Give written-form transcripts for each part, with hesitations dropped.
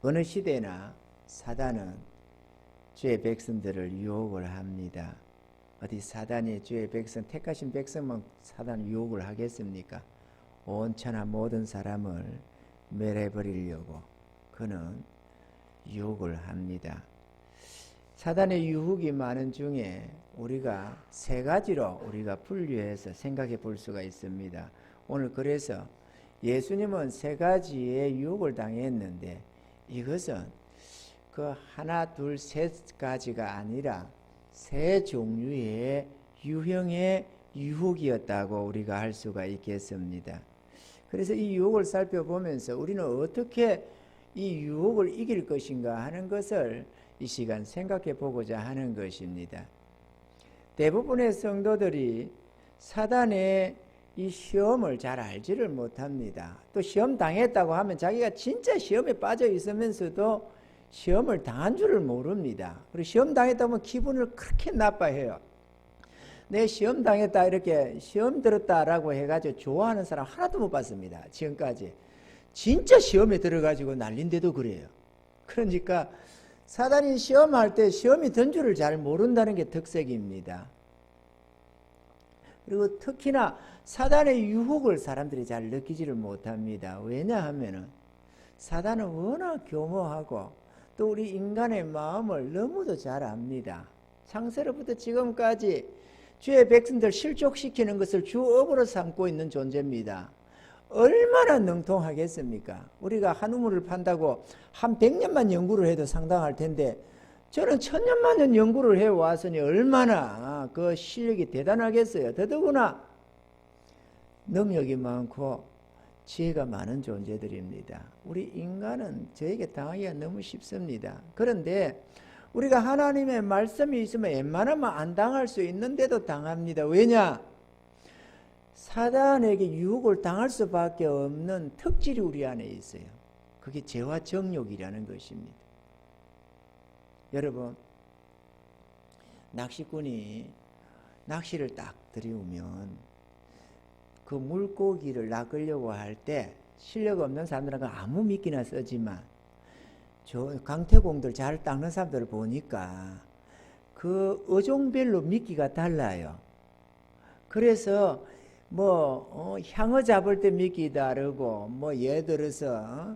어느 시대나 사단은 주의 백성들을 유혹을 합니다. 어디 사단이 주의 백성, 택하신 백성만 사단 유혹을 하겠습니까? 온 천하 모든 사람을 멸해버리려고 그는 유혹을 합니다. 사단의 유혹이 많은 중에 우리가 세 가지로 우리가 분류해서 생각해 볼 수가 있습니다. 오늘 그래서 예수님은 세 가지의 유혹을 당했는데 이것은 그 하나, 둘, 셋 가지가 아니라 세 종류의 유형의 유혹이었다고 우리가 할 수가 있겠습니다. 그래서 이 유혹을 살펴보면서 우리는 어떻게 이 유혹을 이길 것인가 하는 것을 이 시간 생각해 보고자 하는 것입니다. 대부분의 성도들이 사단의 이 시험을 잘 알지를 못합니다. 또 시험 당했다고 하면 자기가 진짜 시험에 빠져 있으면서도 시험을 당한 줄을 모릅니다. 그리고 시험 당했다 보면 기분을 그렇게 나빠해요. 내 시험 당했다 이렇게 시험 들었다라고 해가지고 좋아하는 사람 하나도 못 봤습니다. 지금까지. 진짜 시험에 들어가지고 난린데도 그래요. 그러니까 사단이 시험할 때 시험이 든 줄을 잘 모른다는 게 특색입니다. 그리고 특히나 사단의 유혹을 사람들이 잘 느끼지를 못합니다. 왜냐하면 사단은 워낙 교모하고 또 우리 인간의 마음을 너무도 잘 압니다. 창세로부터 지금까지 주의 백성들 실족시키는 것을 주업으로 삼고 있는 존재입니다. 얼마나 능통하겠습니까? 우리가 한 우물을 판다고 한 100년만 연구를 해도 상당할 텐데 저는 1000년만 연구를 해왔으니 얼마나 그 실력이 대단하겠어요. 더더구나 능력이 많고 지혜가 많은 존재들입니다. 우리 인간은 저에게 당하기가 너무 쉽습니다. 그런데 우리가 하나님의 말씀이 있으면 웬만하면 안 당할 수 있는데도 당합니다. 왜냐? 사단에게 유혹을 당할 수밖에 없는 특질이 우리 안에 있어요. 그게 죄와 정욕이라는 것입니다. 여러분, 낚시꾼이 낚시를 딱 들이우면 그 물고기를 낚으려고 할 때 실력 없는 사람들은 아무 미끼나 쓰지만 저 강태공들 잘 닦는 사람들을 보니까 그 어종별로 미끼가 달라요. 그래서 향어 잡을 때 미끼 다르고 예를 들어서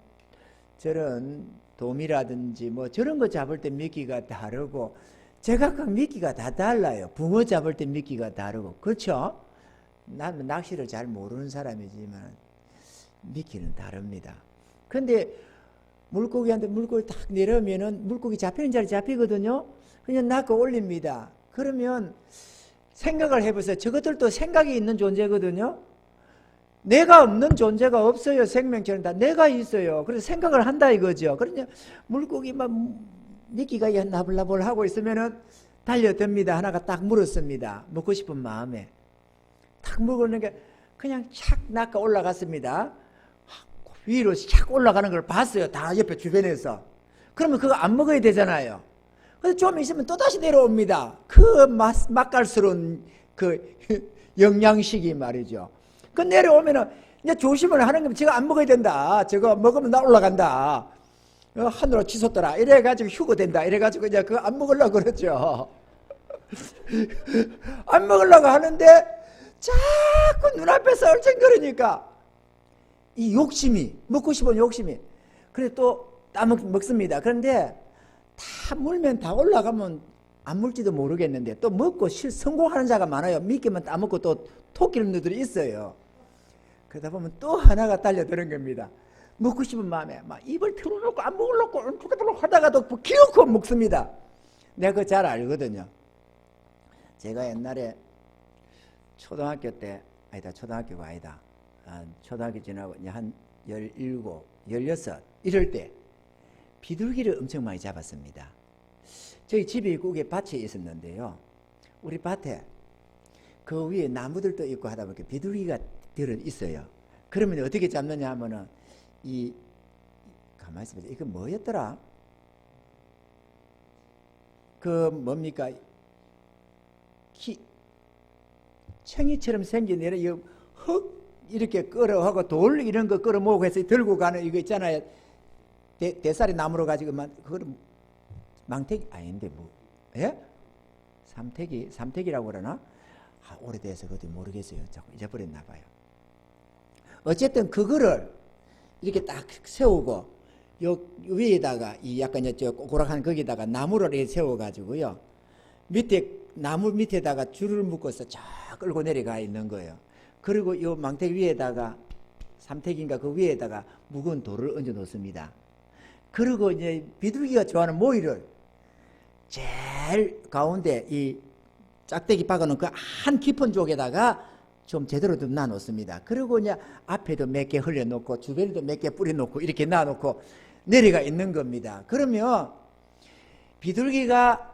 저런 도미라든지 저런 거 잡을 때 미끼가 다르고 제각각 미끼가 다 달라요. 붕어 잡을 때 미끼가 다르고 그렇죠? 나는 낚시를 잘 모르는 사람이지만 미끼는 다릅니다. 근데 물고기한테 물고기 딱 내려면은 물고기 잡히는 자리 잡히거든요. 그냥 낚아 올립니다. 그러면 생각을 해보세요. 저것들도 생각이 있는 존재거든요. 내가 없는 존재가 없어요. 생명체는 다 내가 있어요. 그래서 생각을 한다 이거죠. 그러냐 물고기 막 미끼가 나불나불 하고 있으면은 달려듭니다. 하나가 딱 물었습니다. 먹고 싶은 마음에 딱 먹었는데 그냥 착 낚아 올라갔습니다. 위로 착 올라가는 걸 봤어요. 다 옆에 주변에서. 그러면 그거 안 먹어야 되잖아요. 그래서 좀 있으면 또다시 내려옵니다. 그 맛깔스러운 그 영양식이 말이죠. 그 내려오면은 이제 조심을 하는 겁니다. 제가 안 먹어야 된다. 저거 먹으면 나 올라간다. 하늘로 치솟더라. 이래가지고 휴거된다. 이래가지고 이제 그거 안 먹으려고 그러죠. 안 먹으려고 하는데 자꾸 눈앞에서 얼쩡거리니까 이 욕심이, 먹고 싶은 욕심이. 그래 또 먹습니다. 그런데 다 물면 다 올라가면 안 물지도 모르겠는데 또 먹고 성공하는 자가 많아요. 미끼만 따먹고 또 토끼는 놈들이 있어요. 그러다 보면 또 하나가 달려드는 겁니다. 먹고 싶은 마음에 막 입을 틀어놓고 안 먹으려고 하다가도 기어코 먹습니다. 내가 그거 잘 알거든요. 제가 옛날에 초등학교 때 초등학교가 아니다. 초등학교 지나고 한 17, 16 이럴 때 비둘기를 엄청 많이 잡았습니다. 저희 집이 그게 밭에 있었는데요. 우리 밭에 그 위에 나무들도 있고 하다 보니까 비둘기가 들어 있어요. 그러면 어떻게 잡느냐 하면은 가만히 있어보세요. 이거 뭐였더라? 그 뭡니까? 청이처럼 생긴 이거 흙 이렇게 끌어하고 돌 이런 거 끌어모으고 해서 들고 가는 이거 있잖아요. 대살이 나무로 가지고 그거는 망태기 아닌데 뭐 예? 삼태기라고 그러나? 오래돼서 그것도 모르겠어요. 자꾸 잊어버렸나 봐요. 어쨌든 그거를 이렇게 딱 세우고 요 위에다가 이 약간 저 꼬락한 거기다가 나무를 이렇게 세워가지고요. 밑에 나무 밑에다가 줄을 묶어서 쫙 끌고 내려가 있는 거예요. 그리고 요 망태기 위에다가 삼태기인가 그 위에다가 무거운 돌을 얹어 놓습니다. 그리고 이제 비둘기가 좋아하는 모이를 제일 가운데 이 짝대기 박아놓은 그 한 깊은 쪽에다가 좀 제대로 좀 놔놓습니다. 그리고 이제 앞에도 몇 개 흘려놓고 주변에도 몇 개 뿌려놓고 이렇게 놔놓고 내려가 있는 겁니다. 그러면 비둘기가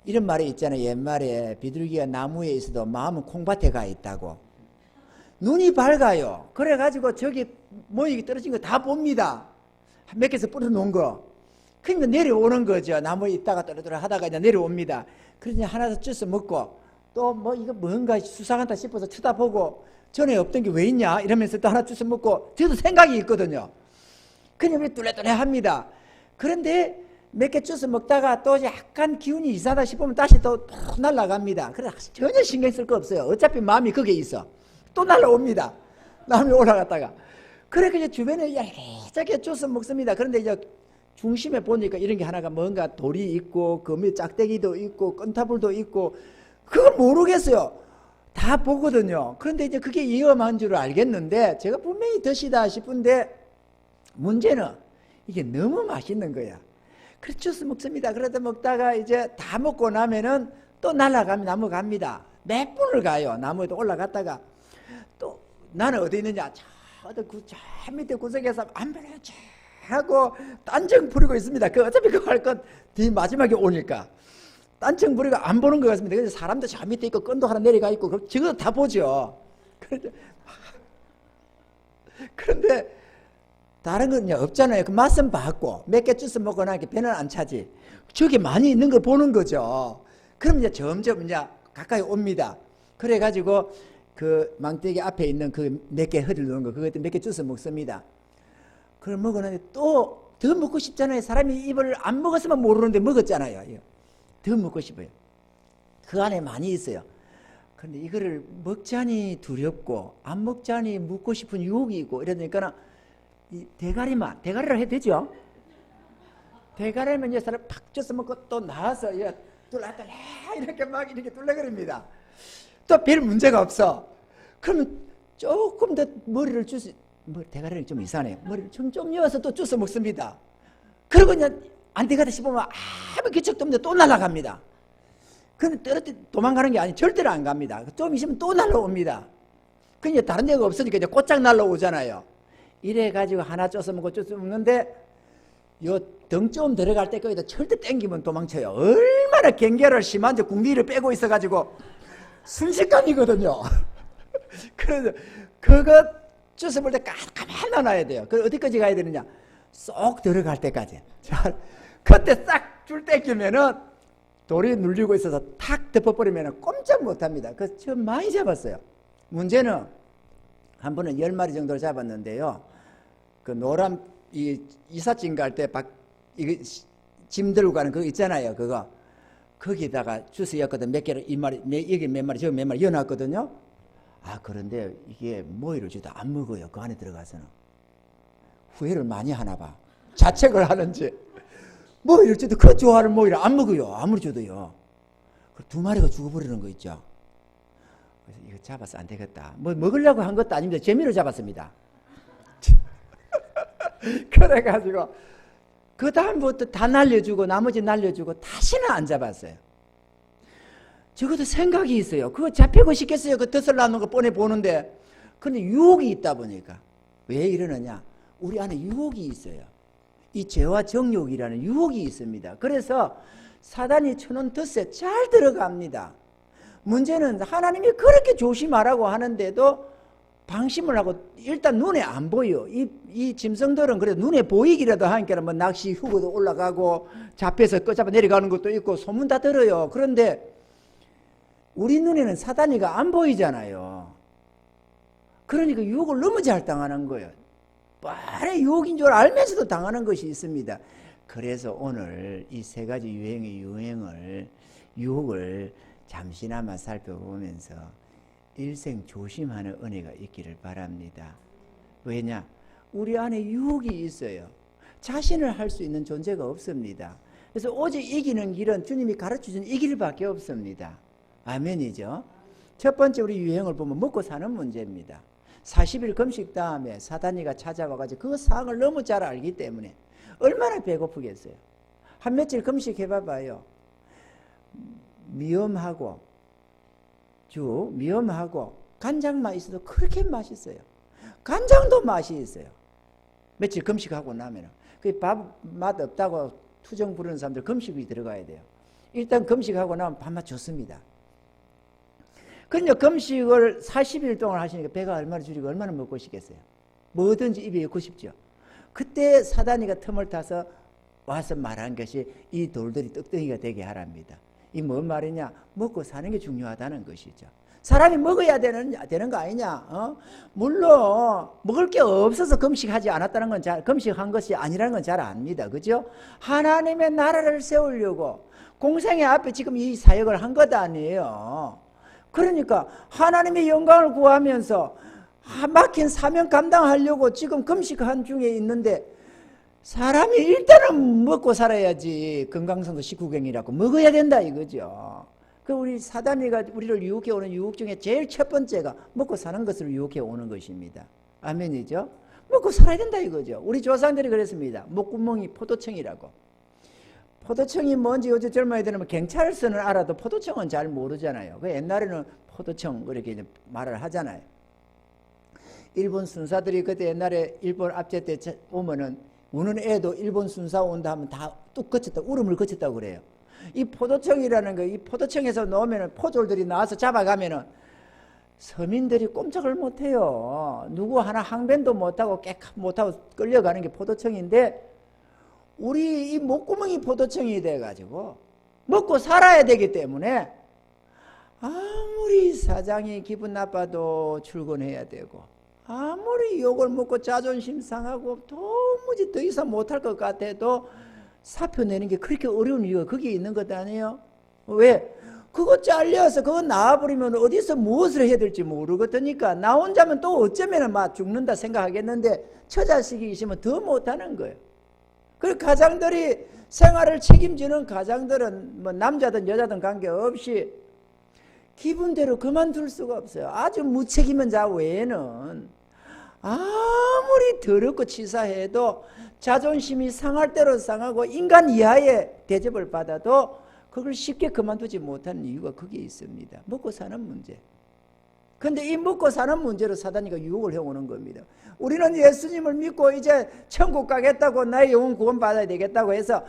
이런 말이 있잖아요. 옛말에 비둘기가 나무에 있어도 마음은 콩밭에 가 있다고. 눈이 밝아요. 그래가지고 저기 모이기 떨어진 거 다 봅니다. 몇 개에서 뿌려놓은 거. 그러니까 내려오는 거죠. 나무에 있다가 떨어뜨려 하다가 이제 내려옵니다. 그러니 하나 더 주워 먹고 또 뭐 이거 뭔가 수상하다 싶어서 쳐다보고 전에 없던 게 왜 있냐 이러면서 또 하나 주워 먹고 저도 생각이 있거든요. 그냥 우리 뚫레뚫레 합니다. 그런데 몇 개 주워 먹다가 또 약간 기운이 이상하다 싶으면 다시 또 날아갑니다. 그래 전혀 신경 쓸 거 없어요. 어차피 마음이 거기에 있어. 또 날아옵니다. 나무에 올라갔다가. 그래 그냥 주변에 야기자기 주워 먹습니다. 그런데 이제 중심에 보니까 이런 게 하나가 뭔가 돌이 있고 그 밑에 짝대기도 있고 끈타불도 있고 그걸 모르겠어요. 다 보거든요. 그런데 이제 그게 위험한 줄 알겠는데 제가 분명히 드시다 싶은데 문제는 이게 너무 맛있는 거야. 그래서 주스 먹습니다. 그러다 먹다가 이제 다 먹고 나면은 또 날아갑니다. 나무 갑니다. 몇 분을 가요. 나무에도 올라갔다가 또 나는 어디 있느냐. 저 밑에 구석에서 안배를 하고 딴청 부리고 있습니다. 그 어차피 그거 할 건 뒤 마지막에 오니까 딴청 부리고 안 보는 것 같습니다. 그래서 사람도 저 밑에 있고 끈도 하나 내려가 있고 저거 다 보죠. 그런데 다른 건 없잖아요. 그 맛은 봤고 몇 개 주스 먹거나 배는 안 차지. 저게 많이 있는 걸 보는 거죠. 그럼 이제 점점 이제 가까이 옵니다. 그래가지고 그 망대기 앞에 있는 그 몇 개 흐르는 거 그것도 몇 개 주스 먹습니다. 그걸 먹었는데 또 더 먹고 싶잖아요. 사람이 입을 안 먹었으면 모르는데 먹었잖아요. 더 먹고 싶어요. 그 안에 많이 있어요. 그런데 이거를 먹자니 두렵고 안 먹자니 묻고 싶은 유혹이 있고 이러니까 이 대가리를 해도 되죠? 대가리면 이제 사람 팍 쪄서 먹고 또 나와서 뚫라뚫라 이렇게 막 이렇게 뚫려거립니다. 또 별 문제가 없어. 그러면 조금 더 머리를 대가리는 좀 이상해요. 머리를 좀 이어서 또 주워 먹습니다. 그리고 그냥 안 되겠다 싶으면 아무 기척도 없는데 또 날아갑니다. 근데 도망가는 게 아니 절대로 안 갑니다. 좀 있으면 또 날아옵니다. 그냥 다른 데가 없으니까 이제 곧장 날아오잖아요. 이래가지고 하나 쪄서 먹는데 요 덩좀 들어갈 때까지 절대 땡기면 도망쳐요. 얼마나 경계를 심한지 궁리를 빼고 있어가지고 순식간이거든요. 그래서 그거 주워 볼 때 가만히 놔놔야 돼요. 그 어디까지 가야 되느냐? 쏙 들어갈 때까지. 자, 그때 싹 줄 땡기면은 돌이 눌리고 있어서 탁 덮어버리면 꼼짝 못합니다. 그래서 저 많이 잡았어요. 문제는 한 번은 10마리 정도를 잡았는데요. 그 노란 이삿짐 갈 때 짐 들고 가는 그거 있잖아요. 그거 거기다가 주스였거든. 몇 개를 여기 몇 마리 저기 몇 마리 이어놨거든요. 그런데 이게 모이를 주다 안 먹어요. 그 안에 들어가서는 후회를 많이 하나 봐. 자책을 하는지 모이를 주도 그 좋아하는 모이를 안 먹어요. 아무리 줘도요. 두 마리가 죽어버리는 거 있죠. 그래서 이거 잡아서 안 되겠다. 뭐 먹으려고 한 것도 아닙니다. 재미로 잡았습니다. 그래가지고 그 다음부터 다 날려주고 나머지 날려주고 다시는 안 잡았어요. 적어도 생각이 있어요. 그거 잡히고 싶겠어요. 그 덫을 놔놓은 거 뻔히 보는데. 그런데 유혹이 있다 보니까. 왜 이러느냐? 우리 안에 유혹이 있어요. 이 죄와 정욕이라는 유혹이 있습니다. 그래서 사단이 쳐놓은 덫에 잘 들어갑니다. 문제는 하나님이 그렇게 조심하라고 하는데도 방심을 하고 일단 눈에 안 보여. 이 짐승들은 그래도 눈에 보이기라도 하니까 뭐 낚시 휴거도 올라가고 잡혀서 꺼잡아 내려가는 것도 있고 소문 다 들어요. 그런데 우리 눈에는 사단이가 안 보이잖아요. 그러니까 유혹을 너무 잘 당하는 거예요. 뻔히 유혹인 줄 알면서도 당하는 것이 있습니다. 그래서 오늘 이 세 가지 유혹을 잠시나마 살펴보면서 일생 조심하는 은혜가 있기를 바랍니다. 왜냐? 우리 안에 유혹이 있어요. 자신을 할 수 있는 존재가 없습니다. 그래서 오직 이기는 길은 주님이 가르쳐준 이 길밖에 없습니다. 아멘이죠. 첫 번째 우리 유행을 보면 먹고 사는 문제입니다. 40일 금식 다음에 사단이가 찾아와가지고 그 상황을 너무 잘 알기 때문에 얼마나 배고프겠어요. 한 며칠 금식 해봐봐요. 미염하고 간장만 있어도 그렇게 맛있어요. 간장도 맛이 있어요. 며칠 금식하고 나면은 그 밥 맛 없다고 투정 부르는 사람들 금식이 들어가야 돼요. 일단 금식하고 나면 밥맛 좋습니다. 그런데 금식을 40일 동안 하시니까 배가 얼마나 줄이고 얼마나 먹고 싶겠어요. 뭐든지 입에 넣고 싶죠. 그때 사단이가 틈을 타서 와서 말한 것이 이 돌들이 떡덩이가 되게 하랍니다. 이 뭔 말이냐? 먹고 사는 게 중요하다는 것이죠. 사람이 먹어야 되는 거 아니냐? 물론 먹을 게 없어서 금식하지 않았다는 건 금식한 것이 아니라는 건 잘 압니다. 그죠? 하나님의 나라를 세우려고 공생의 앞에 지금 이 사역을 한 것 아니에요. 그러니까 하나님의 영광을 구하면서 막힌 사명 감당하려고 지금 금식한 중에 있는데 사람이 일단은 먹고 살아야지. 건강성도 식후경이라고 먹어야 된다 이거죠. 그 우리 사단이가 우리를 유혹해 오는 유혹 중에 제일 첫 번째가 먹고 사는 것을 유혹해 오는 것입니다. 아멘이죠. 먹고 살아야 된다 이거죠. 우리 조상들이 그랬습니다. 목구멍이 포도청이라고. 포도청이 뭔지 요즘 젊은 애들은 경찰서는 알아도 포도청은 잘 모르잖아요. 그 옛날에는 포도청 그렇게 말을 하잖아요. 일본 순사들이 그때 옛날에 일본 압제 때 오면은 우는 애도 일본 순사 온다 하면 다 뚝 거쳤다, 울음을 거쳤다고 그래요. 이 포도청이라는 거, 이 포도청에서 놓으면은 포졸들이 나와서 잡아가면은 서민들이 꼼짝을 못해요. 누구 하나 항변도 못하고 못하고 끌려가는 게 포도청인데 우리 이 목구멍이 포도청이 돼가지고 먹고 살아야 되기 때문에 아무리 사장이 기분 나빠도 출근해야 되고 아무리 욕을 먹고 자존심 상하고 도무지 더 이상 못할 것 같아도 사표 내는 게 그렇게 어려운 이유가 거기에 있는 것 아니에요? 왜? 그거 잘려서 그거 나와버리면 어디서 무엇을 해야 될지 모르거든요. 나 혼자면 또 어쩌면 막 죽는다 생각하겠는데 처자식이 있으면 더 못하는 거예요. 그 가장들이 생활을 책임지는 가장들은 뭐 남자든 여자든 관계없이 기분대로 그만둘 수가 없어요. 아주 무책임한 자 외에는 아무리 더럽고 치사해도 자존심이 상할 대로 상하고 인간 이하의 대접을 받아도 그걸 쉽게 그만두지 못하는 이유가 거기에 있습니다. 먹고 사는 문제. 근데 이 먹고 사는 문제로 사단이가 유혹을 해오는 겁니다. 우리는 예수님을 믿고 이제 천국 가겠다고 나의 영혼 구원 받아야 되겠다고 해서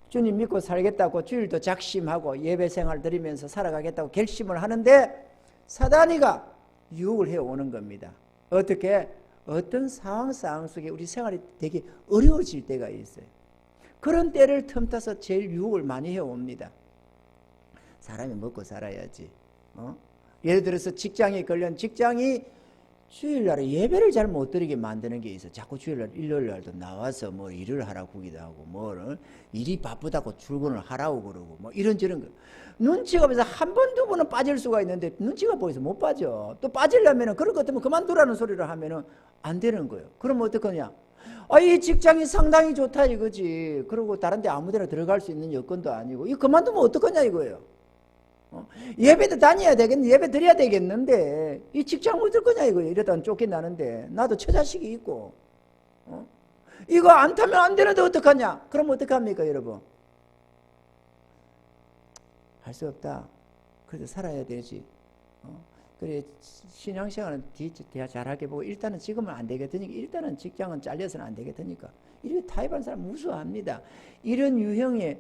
주님 믿고 살겠다고 주일도 작심하고 예배 생활 드리면서 살아가겠다고 결심을 하는데 사단이가 유혹을 해오는 겁니다. 어떻게? 어떤 상황 속에 우리 생활이 되게 어려워질 때가 있어요. 그런 때를 틈타서 제일 유혹을 많이 해옵니다. 사람이 먹고 살아야지. 예를 들어서 직장이 주일날에 예배를 잘 못 드리게 만드는 게 있어. 자꾸 주일날, 일요일날도 나와서 뭐 일을 하라고 하기도 하고, 일이 바쁘다고 출근을 하라고 그러고, 뭐 이런저런 거. 눈치가 보여서 한 번, 두 번은 빠질 수가 있는데 눈치가 보여서 못 빠져. 또 빠지려면은 그런 것 때문에 그만두라는 소리를 하면은 안 되는 거예요. 그럼 어떡하냐? 이 직장이 상당히 좋다 이거지. 그리고 다른 데 아무 데나 들어갈 수 있는 여건도 아니고, 이거 그만두면 어떡하냐 이거예요. 예배도 다녀야 되겠는데, 예배 드려야 되겠는데, 이 직장 어떨 거냐, 이거. 이러다가 쫓겨나는데, 나도 처자식이 있고, 이거 안 타면 안 되는데, 어떡하냐? 그럼 어떡합니까, 여러분? 할 수 없다. 그래도 살아야 되지. 그래, 신앙생활은 뒤에 잘하게 보고, 일단은 지금은 안 되겠으니까, 일단은 직장은 잘려서는 안 되겠으니까, 이렇게 타협한 사람 무수합니다. 이런 유형의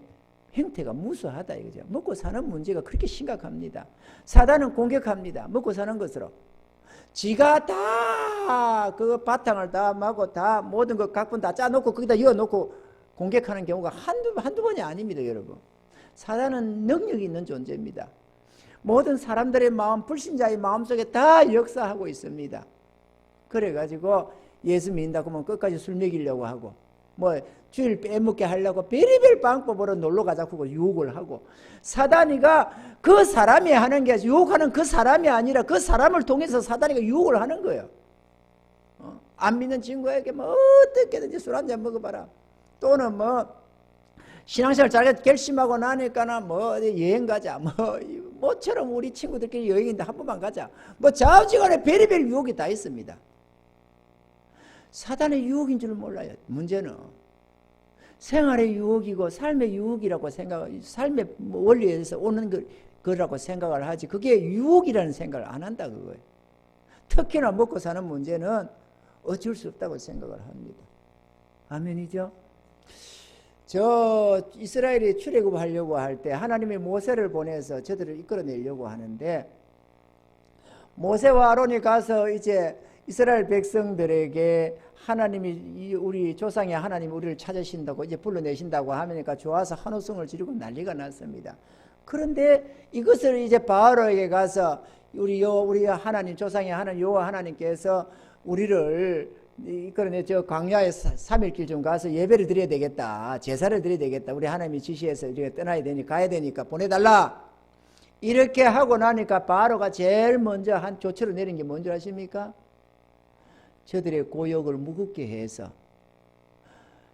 형태가 무수하다 이거죠. 먹고 사는 문제가 그렇게 심각합니다. 사단은 공격합니다. 먹고 사는 것으로. 지가 다 그 바탕을 다 마고 다 모든 것 각본 다 짜놓고 거기다 이어놓고 공격하는 경우가 한두 번이 아닙니다, 여러분. 사단은 능력이 있는 존재입니다. 모든 사람들의 마음, 불신자의 마음속에 다 역사하고 있습니다. 그래가지고 예수 믿는다고 하면 끝까지 술 먹이려고 하고, 뭐 주일 빼먹게 하려고 별의별 방법으로 놀러 가자고 유혹을 하고, 사단이가 그 사람이 하는 게 유혹하는 그 사람이 아니라 그 사람을 통해서 사단이가 유혹을 하는 거예요. 안 믿는 친구에게 뭐 어떻게든지 술 한잔 먹어봐라. 또는 뭐 신앙생활 잘 결심하고 나니까나 뭐 어디 여행 가자. 뭐처럼 우리 친구들끼리 여행인데 한 번만 가자. 뭐 좌우지간에 별의별 유혹이 다 있습니다. 사단의 유혹인 줄 몰라요. 문제는 생활의 유혹이고 삶의 유혹이라고 삶의 원리에서 오는 거라고 생각을 하지, 그게 유혹이라는 생각을 안 한다 그거예요. 특히나 먹고 사는 문제는 어쩔 수 없다고 생각을 합니다. 아멘이죠? 저 이스라엘이 출애굽하려고 할 때 하나님이 모세를 보내서 저들을 이끌어내려고 하는데, 모세와 아론이 가서 이제 이스라엘 백성들에게 하나님이 우리 조상의 하나님 우리를 찾으신다고 이제 불러내신다고 하니까 좋아서 환호성을 지르고 난리가 났습니다. 그런데 이것을 이제 바로에게 가서 우리 하나님 조상의 하나님 여호와 하나님께서 우리를 이끌어내 저 광야에 3일 좀 가서 예배를 드려야 되겠다, 제사를 드려야 되겠다, 우리 하나님이 지시해서 우리가 떠나야 되니까 가야 되니까 보내달라, 이렇게 하고 나니까 바로가 제일 먼저 한 조처를 내린 게 뭔지 아십니까? 저들의 고역을 무겁게 해서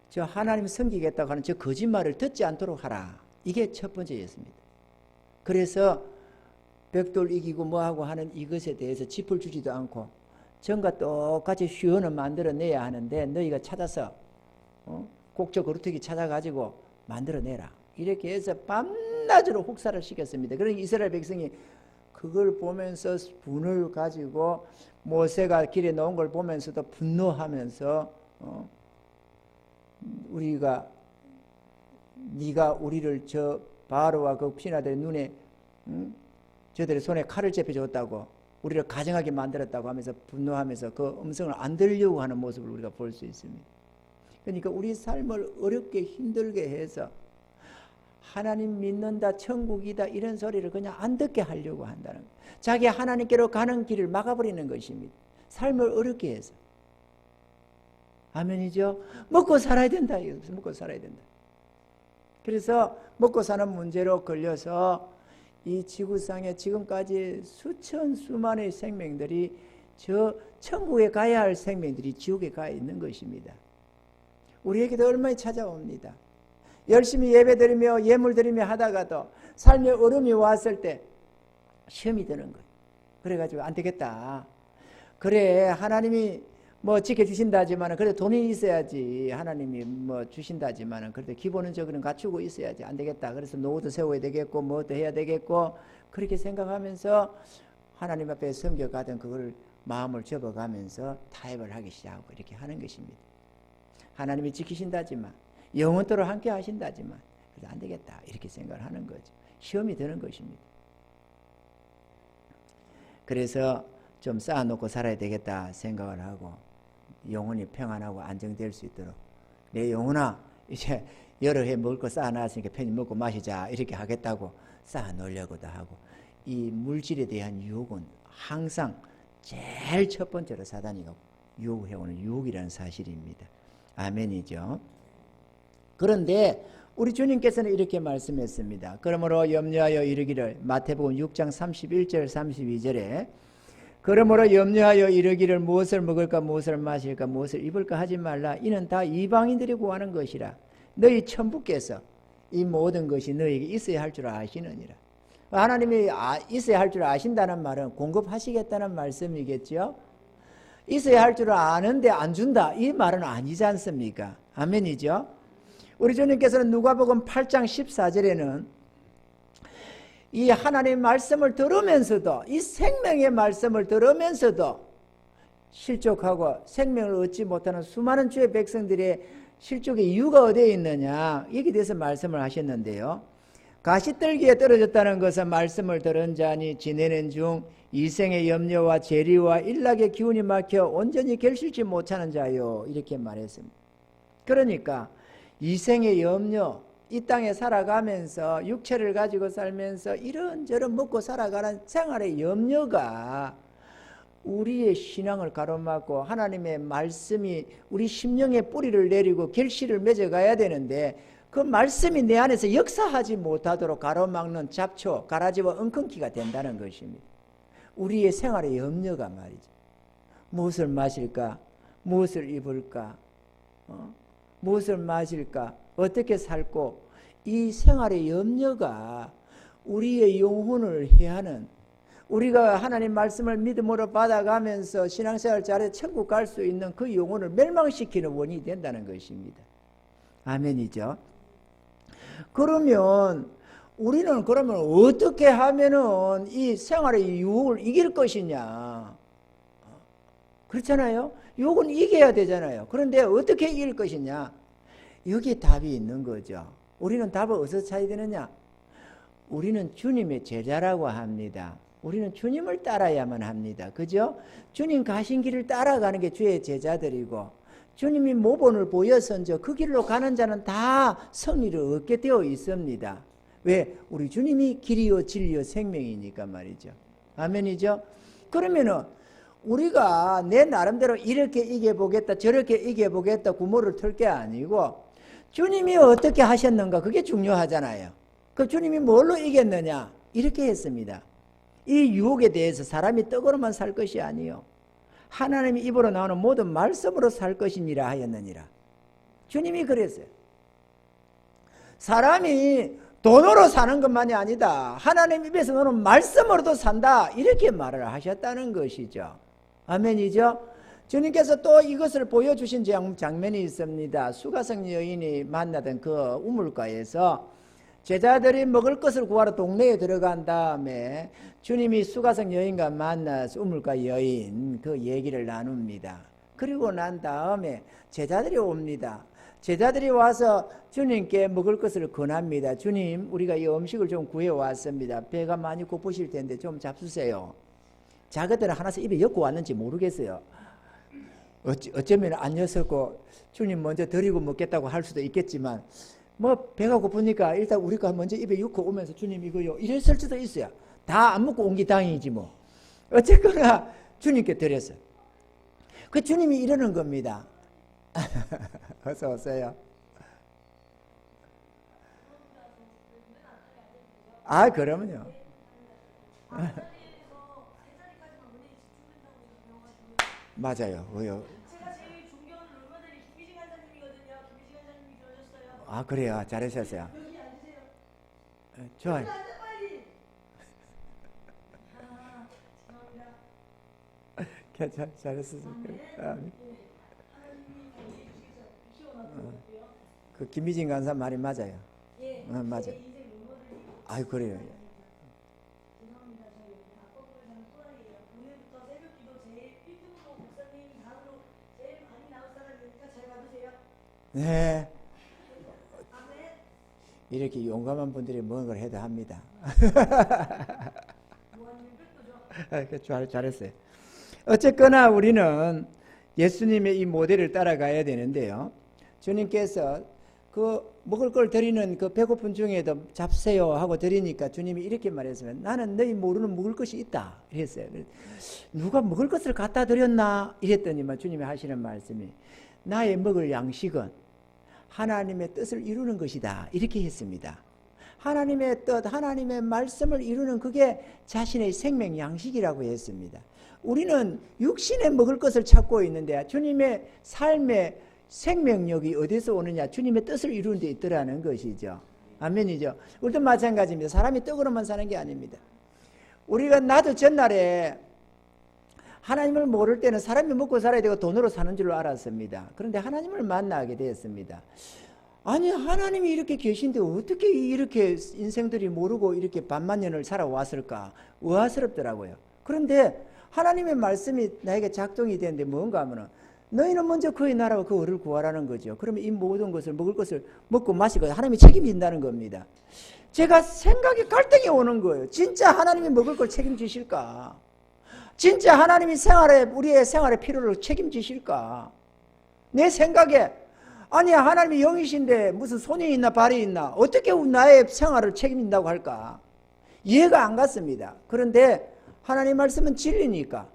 저 하나님 섬기겠다고 하는 저 거짓말을 듣지 않도록 하라. 이게 첫 번째였습니다. 그래서 벽돌 이기고 뭐하고 하는 이것에 대해서 짚을 주지도 않고, 전과 똑같이 휴언을 만들어내야 하는데 너희가 찾아서 곡조 거루터기 찾아가지고 만들어내라. 이렇게 해서 밤낮으로 혹사를 시켰습니다. 그러니 이스라엘 백성이 그걸 보면서 분을 가지고 모세가 길에 놓은 걸 보면서도 분노하면서 네가 우리를 저 바로와 그 신하들의 눈에 저들의 손에 칼을 잡혀줬다고, 우리를 가정하게 만들었다고 하면서 분노하면서 그 음성을 안 들으려고 하는 모습을 우리가 볼 수 있습니다. 그러니까 우리 삶을 어렵게 힘들게 해서 하나님 믿는다, 천국이다 이런 소리를 그냥 안 듣게 하려고 한다는 거예요. 자기 하나님께로 가는 길을 막아버리는 것입니다. 삶을 어렵게 해서. 아멘이죠? 먹고 살아야 된다. 먹고 살아야 된다. 그래서 먹고 사는 문제로 걸려서 이 지구상에 지금까지 수만의 생명들이 저 천국에 가야 할 생명들이 지옥에 가 있는 것입니다. 우리에게도 얼마나 찾아옵니다. 열심히 예배드리며 예물드리며 하다가도 삶의 어려움이 왔을 때 시험이 드는 거예요. 그래가지고 안 되겠다. 그래 하나님이 뭐 지켜주신다지만은 그래도 돈이 있어야지, 하나님이 뭐 주신다지만은 그래도 기본적으로는 갖추고 있어야지, 안 되겠다. 그래서 노후도 세워야 되겠고 뭐도 해야 되겠고 그렇게 생각하면서 하나님 앞에 섬겨가던 그걸 마음을 접어가면서 타협을 하기 시작하고 이렇게 하는 것입니다. 하나님이 지키신다지만 영원토록 함께 하신다지만 그래도 안 되겠다 이렇게 생각을 하는 거죠. 시험이 되는 것입니다. 그래서 좀 쌓아놓고 살아야 되겠다 생각을 하고 영혼이 평안하고 안정될 수 있도록 내 영혼아 이제 여러 해 먹을 거 쌓아놨으니까 편히 먹고 마시자 이렇게 하겠다고 쌓아놓으려고도 하고, 이 물질에 대한 유혹은 항상 제일 첫 번째로 사단이 유혹해오는 유혹이라는 사실입니다. 아멘이죠. 그런데 우리 주님께서는 이렇게 말씀했습니다. 그러므로 염려하여 이르기를, 마태복음 6장 31절 32절에 그러므로 염려하여 이르기를 무엇을 먹을까 무엇을 마실까 무엇을 입을까 하지 말라. 이는 다 이방인들이 구하는 것이라. 너희 천부께서 이 모든 것이 너희에게 있어야 할 줄 아시느니라. 하나님이 있어야 할 줄 아신다는 말은 공급하시겠다는 말씀이겠죠. 있어야 할 줄 아는데 안 준다 이 말은 아니지 않습니까? 아멘이죠. 우리 주님께서는 누가복음 8장 14절에는 이 하나님의 말씀을 들으면서도, 이 생명의 말씀을 들으면서도 실족하고 생명을 얻지 못하는 수많은 주의 백성들의 실족의 이유가 어디에 있느냐, 여기에 대해서 말씀을 하셨는데요. 가시떨기에 떨어졌다는 것은 말씀을 들은 자니 지내는 중 이생의 염려와 재리와 일락의 기운이 막혀 온전히 결실치 못하는 자요, 이렇게 말했습니다. 그러니까 이생의 염려, 이 땅에 살아가면서 육체를 가지고 살면서 이런저런 먹고 살아가는 생활의 염려가 우리의 신앙을 가로막고 하나님의 말씀이 우리 심령에 뿌리를 내리고 결실을 맺어가야 되는데 그 말씀이 내 안에서 역사하지 못하도록 가로막는 잡초, 가라지와 엉겅퀴가 된다는 것입니다. 우리의 생활의 염려가 말이죠. 무엇을 마실까? 무엇을 입을까? 무엇을 마실까? 어떻게 살고? 이 생활의 염려가 우리의 영혼을 해하는, 우리가 하나님 말씀을 믿음으로 받아가면서 신앙생활 잘해 천국 갈 수 있는 그 영혼을 멸망시키는 원인이 된다는 것입니다. 아멘이죠. 그러면 우리는 그러면 어떻게 하면은 이 생활의 유혹을 이길 것이냐? 그렇잖아요. 유혹은 이겨야 되잖아요. 그런데 어떻게 이길 것이냐? 여기에 답이 있는 거죠. 우리는 답을 어디서 찾아야 되느냐? 우리는 주님의 제자라고 합니다. 우리는 주님을 따라야만 합니다. 그죠? 주님 가신 길을 따라가는 게 주의 제자들이고, 주님이 모본을 보여선저 그 길로 가는 자는 다 승리를 얻게 되어 있습니다. 왜? 우리 주님이 길이요 진리요 생명이니까 말이죠. 아멘이죠? 그러면은 우리가 내 나름대로 이렇게 이겨보겠다 저렇게 이겨보겠다 구모를 틀 게 아니고 주님이 어떻게 하셨는가 그게 중요하잖아요. 그 주님이 뭘로 이겼느냐? 이렇게 했습니다. 이 유혹에 대해서 사람이 떡으로만 살 것이 아니요 하나님이 입으로 나오는 모든 말씀으로 살 것이니라 하였느니라. 주님이 그랬어요. 사람이 돈으로 사는 것만이 아니다. 하나님 입에서 나오는 말씀으로도 산다. 이렇게 말을 하셨다는 것이죠. 아멘이죠? 주님께서 또 이것을 보여주신 장면이 있습니다. 수가성 여인이 만나던 그 우물가에서 제자들이 먹을 것을 구하러 동네에 들어간 다음에 주님이 수가성 여인과 만나서 우물가 여인 그 얘기를 나눕니다. 그리고 난 다음에 제자들이 옵니다. 제자들이 와서 주님께 먹을 것을 권합니다. 주님, 우리가 이 음식을 좀 구해왔습니다. 배가 많이 고프실 텐데 좀 잡수세요. 자기들은 하나씩 입에 엮고 왔는지 모르겠어요. 어쩌면 안 였었고 주님 먼저 드리고 먹겠다고 할 수도 있겠지만 뭐 배가 고프니까 일단 우리가 먼저 입에 엮고 오면서 주님 이거요 이랬을 수도 있어요. 다 안 먹고 온 게 다행이지 뭐. 어쨌거나 주님께 드렸어요. 그 주님이 이러는 겁니다. 어서 오세요. 아, 그러면요. 맞아요. 왜요? 제가 제일 존경하는 롤모델이 김미진 간사님이거든요. 김미진 간사님이 그러셨어요. 아, 그래요. 잘하셨어요. 여기 앉으세요. 좋아요. 여기 앉아 빨리. 아, 죄송합니다. 잘했어요. 하나님이 관리해 주시겠어요. 키워놨더라고요. 그 김미진 간사 말이 맞아요. 예, 맞아요. 제 인생 롤모델이. 아유, 그래요. 죄송합니다. 저희 앞거꾸로 자는 또라이예요. 오늘부터 새벽기도 제일 1등으로 목사님이 다음으로 제일 많이 나올 사람이니까 잘 봐주세요. 네. 아멘. 이렇게 용감한 분들이 뭔가를 해도 합니다. 무한님 뺏도죠. 잘했어요. 어쨌거나 우리는 예수님의 이 모델을 따라가야 되는데요. 주님께서 그 먹을 걸 드리는 그 배고픈 중에도 잡세요 하고 드리니까 주님이 이렇게 말했어요. 나는 너희 모르는 먹을 것이 있다. 이랬어요. 누가 먹을 것을 갖다 드렸나? 이랬더니만 주님이 하시는 말씀이 나의 먹을 양식은 하나님의 뜻을 이루는 것이다. 이렇게 했습니다. 하나님의 뜻, 하나님의 말씀을 이루는 그게 자신의 생명 양식이라고 했습니다. 우리는 육신에 먹을 것을 찾고 있는데 주님의 삶의 생명력이 어디서 오느냐? 주님의 뜻을 이루는 데 있더라는 것이죠. 아멘이죠. 우리도 마찬가지입니다. 사람이 떡으로만 사는 게 아닙니다. 우리가 나도 전날에 하나님을 모를 때는 사람이 먹고 살아야 되고 돈으로 사는 줄로 알았습니다. 그런데 하나님을 만나게 되었습니다. 아니 하나님이 이렇게 계신데 어떻게 이렇게 인생들이 모르고 이렇게 반만년을 살아왔을까? 의아스럽더라고요. 그런데 하나님의 말씀이 나에게 작동이 되는데 뭔가 하면은 너희는 먼저 그의 나라와 그 의를 구하라는 거죠. 그러면 이 모든 것을 먹을 것을 먹고 마시고 하나님이 책임진다는 겁니다. 제가 생각이 갈등이 오는 거예요. 진짜 하나님이 먹을 걸 책임지실까? 진짜 하나님이 우리의 생활의 필요를 책임지실까? 내 생각에 아니 하나님이 영이신데 무슨 손이 있나 발이 있나 어떻게 나의 생활을 책임진다고 할까? 이해가 안 갔습니다. 그런데 하나님 말씀은 진리니까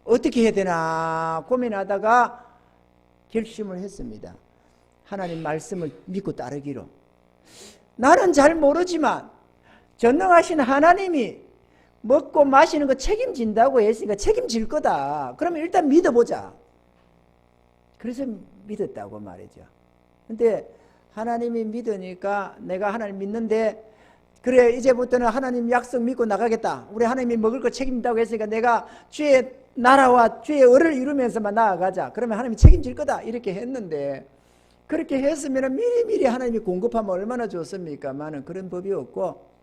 어떻게 해야 되나 고민하다가 결심을 했습니다. 하나님 말씀을 믿고 따르기로. 나는 잘 모르지만 전능하신 하나님이 먹고 마시는 거 책임진다고 했으니까 책임질 거다. 그러면 일단 믿어보자. 그래서 믿었다고 말이죠. 근데 하나님이 믿으니까 내가 하나님 믿는데 그래 이제부터는 하나님 약속 믿고 나가겠다. 우리 하나님이 먹을 거 책임진다고 했으니까 내가 주의 나라와 주의 의를 이루면서만 나아가자. 그러면 하나님이 책임질 거다. 이렇게 했는데 그렇게 했으면 미리미리 하나님이 공급하면 얼마나 좋습니까? 많은 그런 법이 없고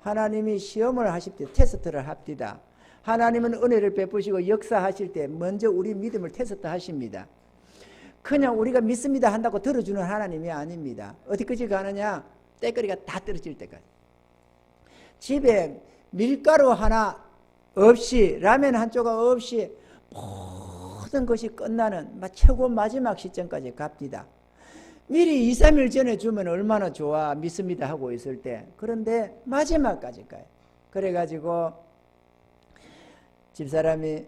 하나님이 시험을 하실 때 테스트를 합디다. 하나님은 은혜를 베푸시고 역사하실 때 먼저 우리 믿음을 테스트 하십니다. 그냥 우리가 믿습니다 한다고 들어주는 하나님이 아닙니다. 어디까지 가느냐? 때거리가 다 떨어질 때까지. 집에 밀가루 하나 없이 라면 한 조각 없이 모든 것이 끝나는 최고 마지막 시점까지 갑니다. 미리 2, 3일 전에 주면 얼마나 좋아 믿습니다 하고 있을 때. 그런데 마지막까지 가요. 그래가지고 집사람이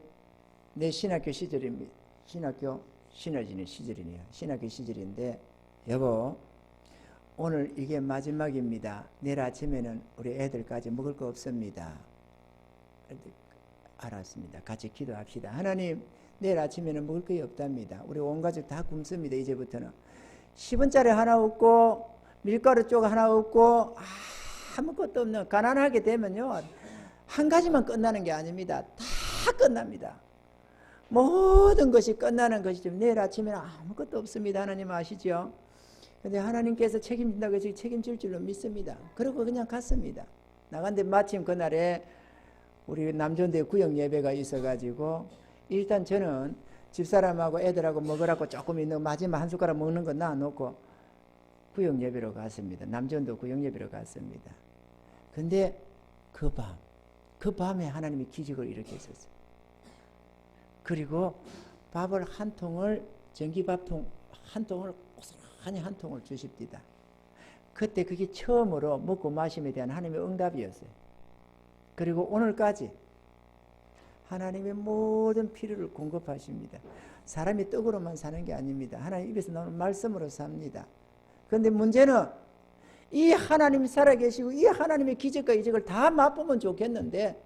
내 신학교 시절입니다. 신학교 신어지는 시절이네요. 신학교 시절인데 여보 오늘 이게 마지막입니다. 내일 아침에는 우리 애들까지 먹을 거 없습니다. 알았습니다. 같이 기도합시다. 하나님 내일 아침에는 먹을 거 없답니다. 우리 온 가족 다 굶습니다. 이제부터는 10원짜리 하나 없고 밀가루 쪽 하나 없고 아무것도 없는 가난하게 되면요 한 가지만 끝나는 게 아닙니다. 다 끝납니다. 모든 것이 끝나는 것이죠. 내일 아침에는 아무것도 없습니다. 하나님 아시죠? 근데 하나님께서 책임진다고 해서 책임질 줄로 믿습니다. 그러고 그냥 갔습니다. 나갔는데 마침 그날에 우리 남전대 구역 예배가 있어가지고 일단 저는 집사람하고 애들하고 먹으라고 조금 있는 마지막 한 숟가락 먹는 거 놔놓고 구역 예배로 갔습니다. 남전도 구역 예배로 갔습니다. 근데 그 밤에 하나님이 기적을 일으켰었어요. 그리고 밥을 한 통을 전기밥통 한 통을 고스란히 한 통을 주십니다. 그때 그게 처음으로 먹고 마심에 대한 하나님의 응답이었어요. 그리고 오늘까지 하나님의 모든 필요를 공급하십니다. 사람이 떡으로만 사는 게 아닙니다. 하나님 입에서 나오는 말씀으로 삽니다. 그런데 문제는 이 하나님이 살아계시고 이 하나님의 기적과 이적을 다 맛보면 좋겠는데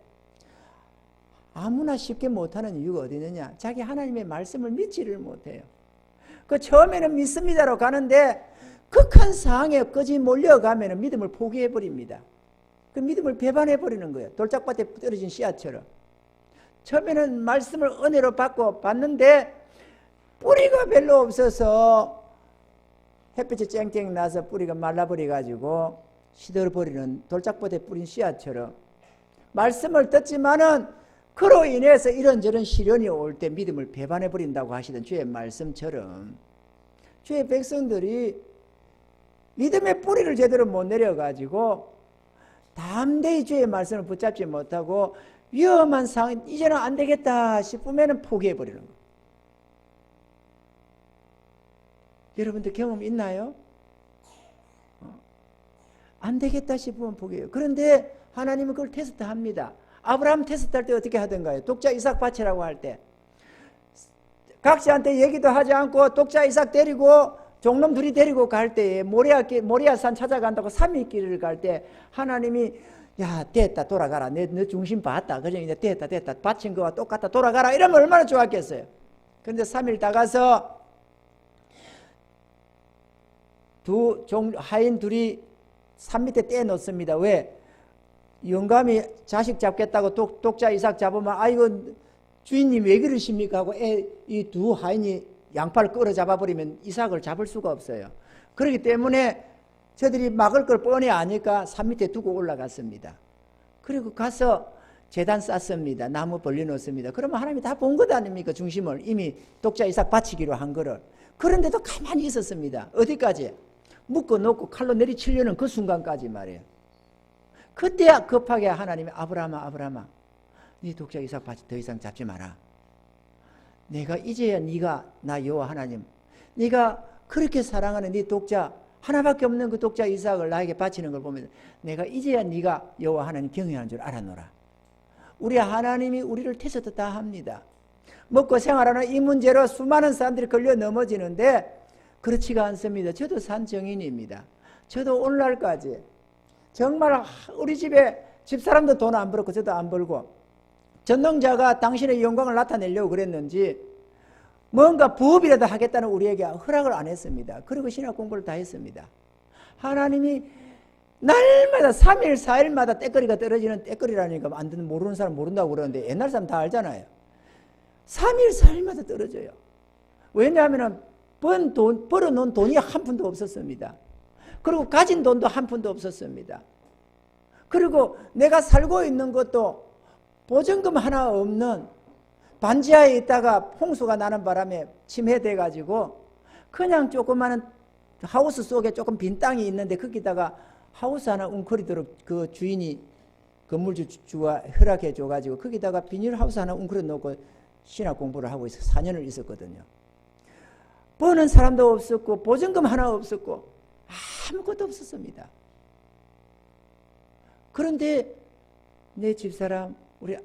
아무나 쉽게 못하는 이유가 어디 있느냐? 자기 하나님의 말씀을 믿지를 못해요. 그 처음에는 믿습니다로 가는데 극한 상황에 끝이 몰려가면 믿음을 포기해버립니다. 그 믿음을 배반해버리는 거예요. 돌짝밭에 떨어진 씨앗처럼. 처음에는 말씀을 은혜로 받고 봤는데 뿌리가 별로 없어서 햇빛이 쨍쨍 나서 뿌리가 말라버려가지고 시들어버리는 돌짝밭에 뿌린 씨앗처럼 말씀을 듣지만은 그로 인해서 이런저런 시련이 올 때 믿음을 배반해버린다고 하시던 주의 말씀처럼 주의 백성들이 믿음의 뿌리를 제대로 못 내려가지고 담대히 주의 말씀을 붙잡지 못하고 위험한 상황, 이제는 안 되겠다 싶으면 포기해버리는 거예요. 여러분들 경험 있나요? 안 되겠다 싶으면 포기해요. 그런데 하나님은 그걸 테스트합니다. 아브라함 테스트할 때 어떻게 하던가요? 독자 이삭 바치라고 할 때 각시한테 얘기도 하지 않고 독자 이삭 데리고 종놈 둘이 데리고 갈 때에 모리아산 찾아간다고 3일 길을 갈 때 하나님이 야 됐다 돌아가라 내 중심 봤다 그죠? 이제 됐다 바친 거와 똑같다 돌아가라 이러면 얼마나 좋았겠어요. 근데 3일 다 가서 하인 둘이 산 밑에 떼놓습니다. 왜? 영감이 자식 잡겠다고 독자 이삭 잡으면 아이고 주인님 왜 그러십니까 하고 이 두 하인이 양팔을 끌어 잡아버리면 이삭을 잡을 수가 없어요. 그렇기 때문에 저들이 막을 걸 뻔히 아니까 산 밑에 두고 올라갔습니다. 그리고 가서 제단 쌌습니다. 나무 벌려놓습니다. 그러면 하나님이 다 본 것 아닙니까? 중심을 이미 독자 이삭 바치기로 한 거를. 그런데도 가만히 있었습니다. 어디까지? 묶어놓고 칼로 내리치려는 그 순간까지 말이에요. 그때야 급하게 하나님이 아브라함아 네 독자 이삭 바치 더 이상 잡지 마라. 내가 이제야 네가 나 여호와 하나님 네가 그렇게 사랑하는 네 독자 하나밖에 없는 그 독자 이삭을 나에게 바치는 걸 보면 내가 이제야 네가 여호와 하나님 경외하는 줄 알아노라. 우리 하나님이 우리를 테스트 다 합니다. 먹고 생활하는 이 문제로 수많은 사람들이 걸려 넘어지는데 그렇지가 않습니다. 저도 산 증인입니다. 저도 오늘날까지 정말 우리 집에 집사람도 돈 안 벌었고 저도 안 벌고 전능자가 당신의 영광을 나타내려고 그랬는지 뭔가 부업이라도 하겠다는 우리에게 허락을 안 했습니다. 그리고 신학 공부를 다 했습니다. 하나님이 날마다 3일 4일마다 떼거리가 떨어지는, 떼거리라니까 안 듣는 모르는 사람 모른다고 그러는데 옛날 사람 다 알잖아요. 3일 4일마다 떨어져요. 왜냐하면 벌어놓은 돈이 한 푼도 없었습니다. 그리고 가진 돈도 한 푼도 없었습니다. 그리고 내가 살고 있는 것도 보증금 하나 없는 반지하에 있다가 홍수가 나는 바람에 침해돼 가지고 그냥 조그마한 하우스 속에 조금 빈 땅이 있는데 거기다가 하우스 하나 웅크리도록 그 주인이 건물주가 허락해 줘 가지고 거기다가 비닐하우스 하나 웅크려 놓고 신학 공부를 하고 있어 4년을 있었거든요. 버는 사람도 없었고 보증금 하나 없었고 아무것도 없었습니다. 그런데 내 집사람, 우리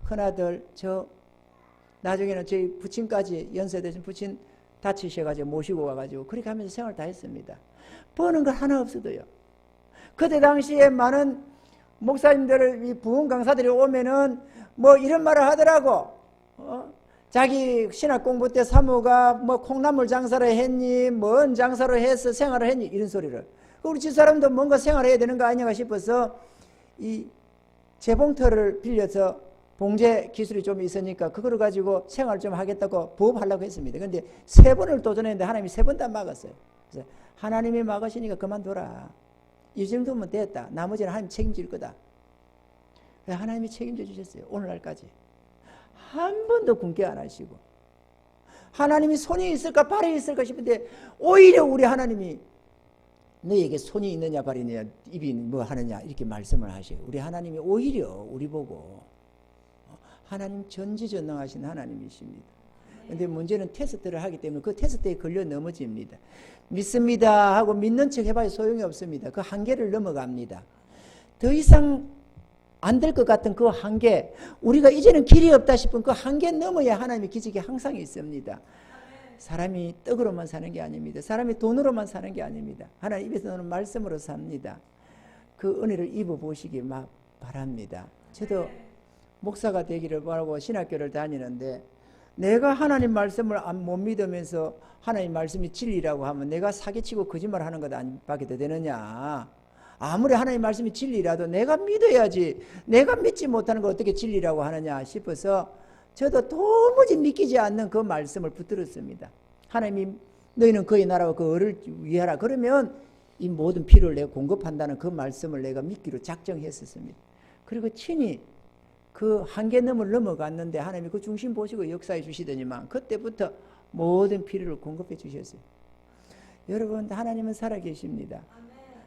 큰아들, 저 나중에는 저희 부친까지 연세되신 부친 다치셔가지고 모시고 와가지고 그렇게 하면서 생활 다 했습니다. 버는 거 하나 없어도요. 그때 당시에 많은 목사님들, 부흥 강사들이 오면은 뭐 이런 말을 하더라고. 자기 신학 공부 때 사모가 뭐 콩나물 장사를 했니, 뭔 장사를 해서 생활을 했니, 이런 소리를. 우리 집사람도 뭔가 생활을 해야 되는 거 아닌가 싶어서 이 재봉틀을 빌려서 봉제 기술이 좀 있으니까 그거를 가지고 생활 좀 하겠다고 부업하려고 했습니다. 그런데 3번을 도전했는데 하나님이 3번 다 막았어요. 그래서 하나님이 막으시니까 그만둬라. 이 정도면 됐다. 나머지는 하나님 책임질 거다. 그래서 하나님이 책임져 주셨어요. 오늘날까지. 한 번도 굶게 안 하시고. 하나님이 손이 있을까 발이 있을까 싶은데 오히려 우리 하나님이 너에게 손이 있느냐 발이 있느냐 입이 뭐 하느냐 이렇게 말씀을 하셔요. 우리 하나님이 오히려 우리 보고 하나님 전지전능하신 하나님이십니다. 그런데 문제는 테스트를 하기 때문에 그 테스트에 걸려 넘어집니다. 믿습니다 하고 믿는 척 해봐야 소용이 없습니다. 그 한계를 넘어갑니다. 더 이상 안 될 것 같은 그 한계, 우리가 이제는 길이 없다 싶은 그 한계 넘어야 하나님의 기적이 항상 있습니다. 사람이 떡으로만 사는 게 아닙니다. 사람이 돈으로만 사는 게 아닙니다. 하나님 입에서 나오는 말씀으로 삽니다. 그 은혜를 입어보시기 바랍니다. 저도 목사가 되기를 바라고 신학교를 다니는데 내가 하나님 말씀을 못 믿으면서 하나님 말씀이 진리라고 하면 내가 사기치고 거짓말하는 것 밖에 더 되느냐. 아무리 하나님 말씀이 진리라도 내가 믿어야지 내가 믿지 못하는 걸 어떻게 진리라고 하느냐 싶어서 저도 도무지 믿기지 않는 그 말씀을 붙들었습니다. 하나님이 너희는 그의 나라와 그 의를 위하라. 그러면 이 모든 필요를 내가 공급한다는 그 말씀을 내가 믿기로 작정했었습니다. 그리고 친히 그 한계 넘을 넘어갔는데 하나님이 그 중심 보시고 역사해 주시더니만 그때부터 모든 필요를 공급해 주셨어요. 여러분 하나님은 살아계십니다.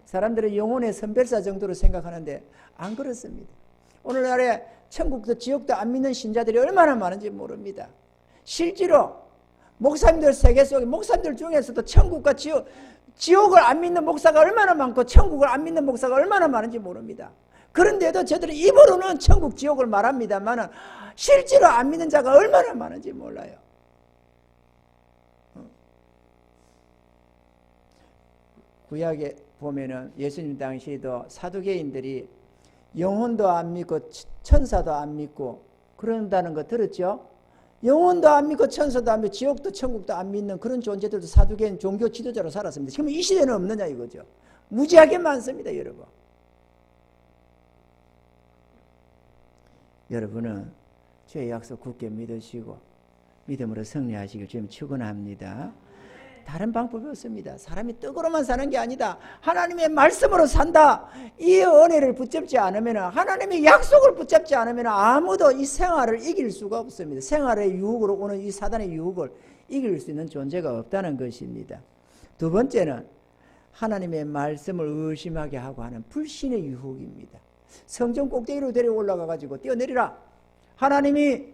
사람들은 영혼의 선별사 정도로 생각하는데 안 그렇습니다. 오늘날에 천국도 지옥도 안 믿는 신자들이 얼마나 많은지 모릅니다. 실제로 목사님들 세계 속에 목사님들 중에서도 천국과 지옥을 안 믿는 목사가 얼마나 많고 천국을 안 믿는 목사가 얼마나 많은지 모릅니다. 그런데도 저들이 입으로는 천국 지옥을 말합니다만 실제로 안 믿는 자가 얼마나 많은지 몰라요. 구약에 보면은 예수님 당시에도 사두개인들이 영혼도 안 믿고 천사도 안 믿고 그런다는 거 들었죠? 영혼도 안 믿고 천사도 안 믿고 지옥도 천국도 안 믿는 그런 존재들도 사두개인 종교 지도자로 살았습니다. 지금 이 시대는 없느냐 이거죠. 무지하게 많습니다, 여러분. 여러분은 주의 약속 굳게 믿으시고 믿음으로 승리하시길 주님 축원합니다. 다른 방법이 없습니다. 사람이 떡으로만 사는 게 아니다. 하나님의 말씀으로 산다. 이 은혜를 붙잡지 않으면 하나님의 약속을 붙잡지 않으면 아무도 이 생활을 이길 수가 없습니다. 생활의 유혹으로 오는 이 사단의 유혹을 이길 수 있는 존재가 없다는 것입니다. 두 번째는 하나님의 말씀을 의심하게 하고 하는 불신의 유혹입니다. 성전 꼭대기로 데려 올라가 가지고 뛰어내리라. 하나님이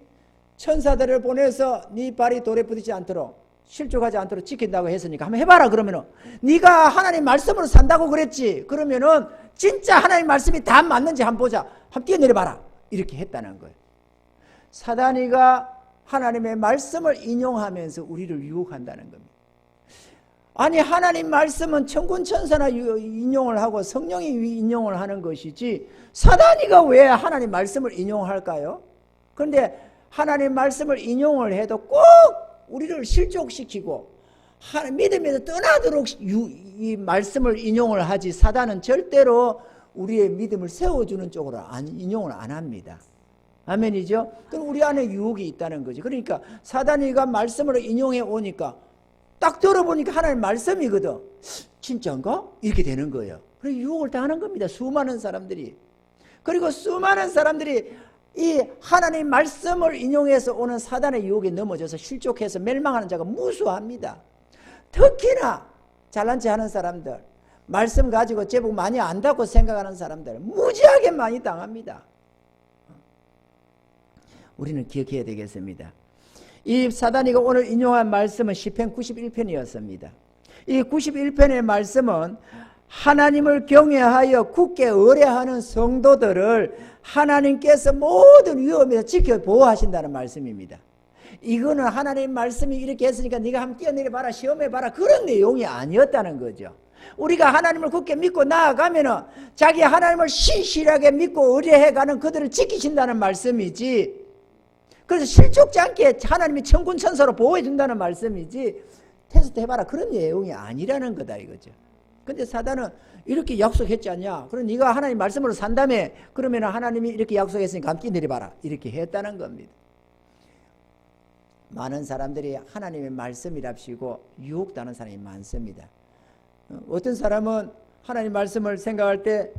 천사들을 보내서 네 발이 돌에 부딪히지 않도록 실족하지 않도록 지킨다고 했으니까 한번 해봐라. 그러면은 네가 하나님 말씀으로 산다고 그랬지. 그러면은 진짜 하나님 말씀이 다 맞는지 한번 보자. 한번 뛰어내려봐라. 이렇게 했다는 거예요. 사단이가 하나님의 말씀을 인용하면서 우리를 유혹한다는 겁니다. 아니 하나님 말씀은 천군천사나 인용을 하고 성령이 인용을 하는 것이지 사단이가 왜 하나님 말씀을 인용할까요? 그런데 하나님 말씀을 인용을 해도 꼭 우리를 실족시키고 믿음에서 떠나도록 이 말씀을 인용을 하지 사단은 절대로 우리의 믿음을 세워주는 쪽으로 인용을 안 합니다. 아멘이죠? 그럼 우리 안에 유혹이 있다는 거죠. 그러니까 사단이가 말씀을 인용해 오니까 딱 들어보니까 하나님 말씀이거든. 진짜인가? 이렇게 되는 거예요. 그래서 유혹을 당하는 겁니다. 수많은 사람들이. 그리고 수많은 사람들이 이 하나님 말씀을 인용해서 오는 사단의 유혹에 넘어져서 실족해서 멸망하는 자가 무수합니다. 특히나 잘난 체 하는 사람들, 말씀 가지고 제법 많이 안다고 생각하는 사람들 무지하게 많이 당합니다. 우리는 기억해야 되겠습니다. 이 사단이가 오늘 인용한 말씀은 시편 91편이었습니다. 이 91편의 말씀은 하나님을 경외하여 굳게 의뢰하는 성도들을 하나님께서 모든 위험에서 지켜 보호하신다는 말씀입니다. 이거는 하나님 말씀이 이렇게 했으니까 네가 한번 뛰어내려봐라, 시험해봐라, 그런 내용이 아니었다는 거죠. 우리가 하나님을 굳게 믿고 나아가면은 자기 하나님을 신실하게 믿고 의뢰해가는 그들을 지키신다는 말씀이지, 그래서 실족지 않게 하나님이 천군천사로 보호해준다는 말씀이지 테스트 해봐라 그런 내용이 아니라는 거다 이거죠. 근데 사단은 이렇게 약속했지 않냐, 그럼 네가 하나님 말씀으로 산다며, 그러면 하나님이 이렇게 약속했으니까 함께 내려봐라 이렇게 했다는 겁니다. 많은 사람들이 하나님의 말씀이랍시고 유혹당하는 사람이 많습니다. 어떤 사람은 하나님 말씀을 생각할 때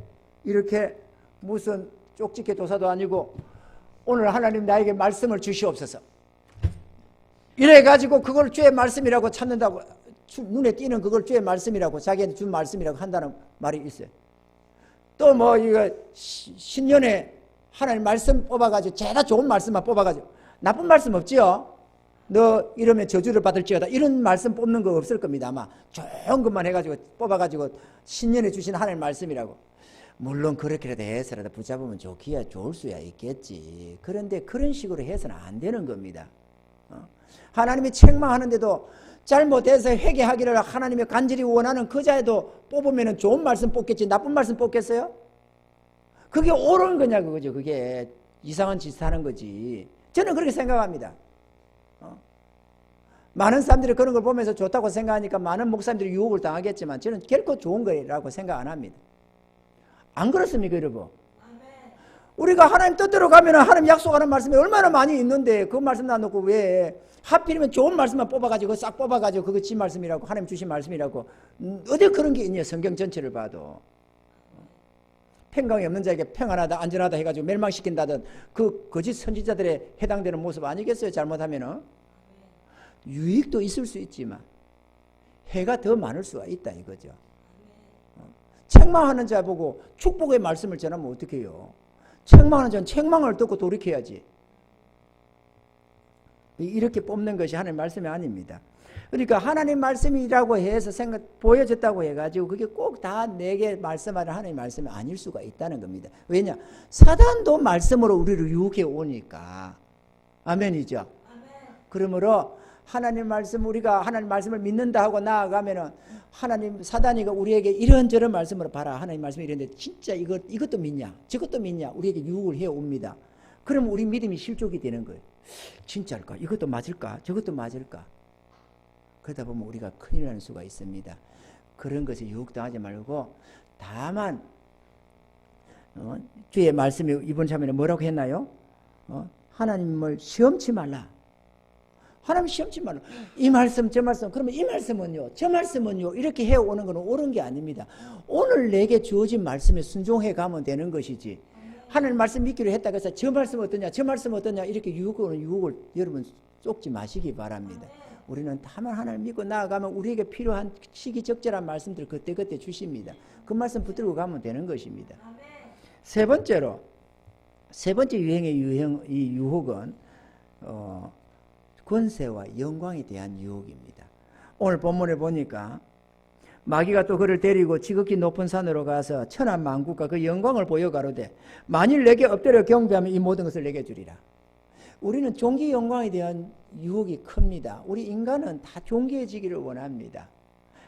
이렇게 무슨 쪽집게 도사도 아니고 오늘 하나님 나에게 말씀을 주시옵소서 이래가지고 그걸 주의 말씀이라고 찾는다고, 눈에 띄는 그걸 주의 말씀이라고 자기한테 준 말씀이라고 한다는 말이 있어요. 또 뭐 이거 신년에 하나님 말씀 뽑아가지고 죄다 좋은 말씀만 뽑아가지고, 나쁜 말씀 없지요? 너 이러면 저주를 받을지어다 이런 말씀 뽑는 거 없을 겁니다. 아마 좋은 것만 해가지고 뽑아가지고 신년에 주신 하나님 말씀이라고. 물론 그렇게라도 해서라도 붙잡으면 좋기야 좋을 수야 있겠지. 그런데 그런 식으로 해서는 안 되는 겁니다. 하나님이 책망하는데도 잘못해서 회개하기를 하나님이 간절히 원하는 그 자에도 뽑으면 좋은 말씀 뽑겠지 나쁜 말씀 뽑겠어요? 그게 옳은 거냐 그거죠. 그게 이상한 짓 하는 거지. 저는 그렇게 생각합니다. 많은 사람들이 그런 걸 보면서 좋다고 생각하니까 많은 목사님들이 유혹을 당하겠지만 저는 결코 좋은 거라고 생각 안 합니다. 안 그렇습니까 여러분? 우리가 하나님 뜻대로 가면 하나님 약속하는 말씀이 얼마나 많이 있는데 그 말씀 놔놓고 왜 하필이면 좋은 말씀만 뽑아가지고 싹 뽑아가지고 그거 지 말씀이라고 하나님 주신 말씀이라고 어디 그런 게 있냐. 성경 전체를 봐도 평강이 없는 자에게 평안하다 안전하다 해가지고 멸망시킨다던 그 거짓 선지자들의 해당되는 모습 아니겠어요? 잘못하면은 유익도 있을 수 있지만 해가 더 많을 수가 있다 이거죠. 책망하는 자 보고 축복의 말씀을 전하면 어떻게 해요? 책망하는 자는 책망을 듣고 돌이켜야지. 이렇게 뽑는 것이 하나님 말씀이 아닙니다. 그러니까 하나님 말씀이라고 해서 보여졌다고 해가지고 그게 꼭 다 내게 말씀하는 하나님 말씀이 아닐 수가 있다는 겁니다. 왜냐? 사단도 말씀으로 우리를 유혹해 오니까. 아멘이죠? 그러므로 하나님 말씀, 우리가 하나님 말씀을 믿는다 하고 나아가면은 하나님 사단이가 우리에게 이런저런 말씀으로 봐라 하나님 말씀이 이런데 진짜 이것도 믿냐 저것도 믿냐 우리에게 유혹을 해 옵니다. 그러면 우리 믿음이 실족이 되는 거예요. 진짜일까? 이것도 맞을까? 저것도 맞을까? 그러다 보면 우리가 큰일 날 수가 있습니다. 그런 것에 유혹당하지 말고 다만 주의 말씀이 이번 참에는 뭐라고 했나요? 하나님을 시험치 말라. 하나님 시험치 말라. 이 말씀 저 말씀 그러면 이 말씀은요 저 말씀은요 이렇게 해오는 것은 옳은 게 아닙니다. 오늘 내게 주어진 말씀에 순종해 가면 되는 것이지 하나님 말씀 믿기로 했다고 해서 저 말씀 어떠냐 저 말씀 어떠냐 이렇게 유혹을 여러분 쫓지 마시기 바랍니다. 우리는 다만 하나님 믿고 나아가면 우리에게 필요한 시기적절한 말씀들을 그때그때 주십니다. 그 말씀 붙들고 가면 되는 것입니다. 세 번째 유행의 이 유혹은 권세와 영광에 대한 유혹입니다. 오늘 본문에 보니까 마귀가 또 그를 데리고 지극히 높은 산으로 가서 천하만국과 그 영광을 보여 가로되 만일 내게 엎드려 경배하면 이 모든 것을 내게 주리라. 우리는 존귀 영광에 대한 유혹이 큽니다. 우리 인간은 다 존귀해지기를 원합니다.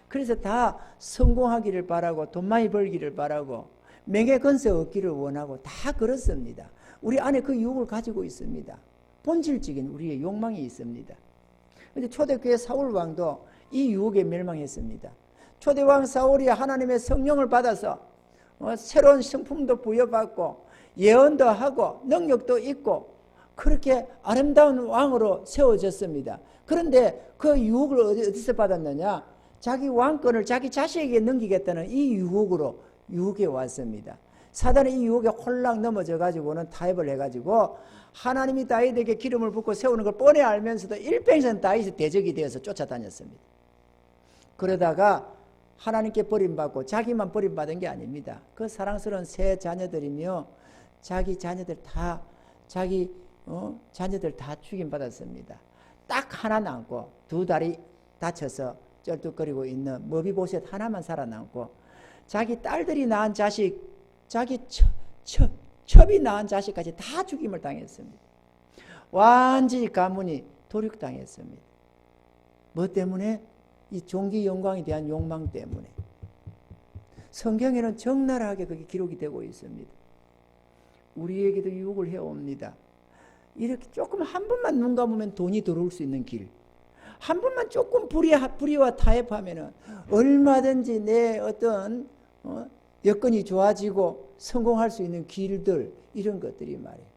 그래서 다 성공하기를 바라고 돈 많이 벌기를 바라고 명예 건세 얻기를 원하고 다 그렇습니다. 우리 안에 그 유혹을 가지고 있습니다. 본질적인 우리의 욕망이 있습니다. 그런데 초대교회 사울 왕도 이 유혹에 멸망했습니다. 초대왕 사울이 하나님의 성령을 받아서 새로운 성품도 부여받고 예언도 하고 능력도 있고 그렇게 아름다운 왕으로 세워졌습니다. 그런데 그 유혹을 어디서 받았느냐? 자기 왕권을 자기 자식에게 넘기겠다는 이 유혹으로 유혹해 왔습니다. 사단은 이 유혹에 홀랑 넘어져 가지고는 타협을 해가지고 하나님이 다윗에게 기름을 붓고 세우는 걸 뻔히 알면서도 일평생 다윗의 대적이 되어서 쫓아다녔습니다. 그러다가 하나님께 버림받고 자기만 버림받은 게 아닙니다. 그 사랑스러운 세 자녀들이며 자기 자녀들 다 자녀들 다 죽임받았습니다. 딱 하나 남고 두 다리 다쳐서 쩔뚝거리고 있는 머비보셋 하나만 살아남고 자기 딸들이 낳은 자식, 자기 첩이 낳은 자식까지 다 죽임을 당했습니다. 완전히 가문이 도륙당했습니다. 뭐 때문에? 이 존귀 영광에 대한 욕망 때문에. 성경에는 적나라하게 그게 기록이 되고 있습니다. 우리에게도 유혹을 해옵니다. 이렇게 조금 한 번만 눈 감으면 돈이 들어올 수 있는 길, 한 번만 조금 불의와 타협하면은 얼마든지 내 어떤 여건이 좋아지고 성공할 수 있는 길들, 이런 것들이 말이에요.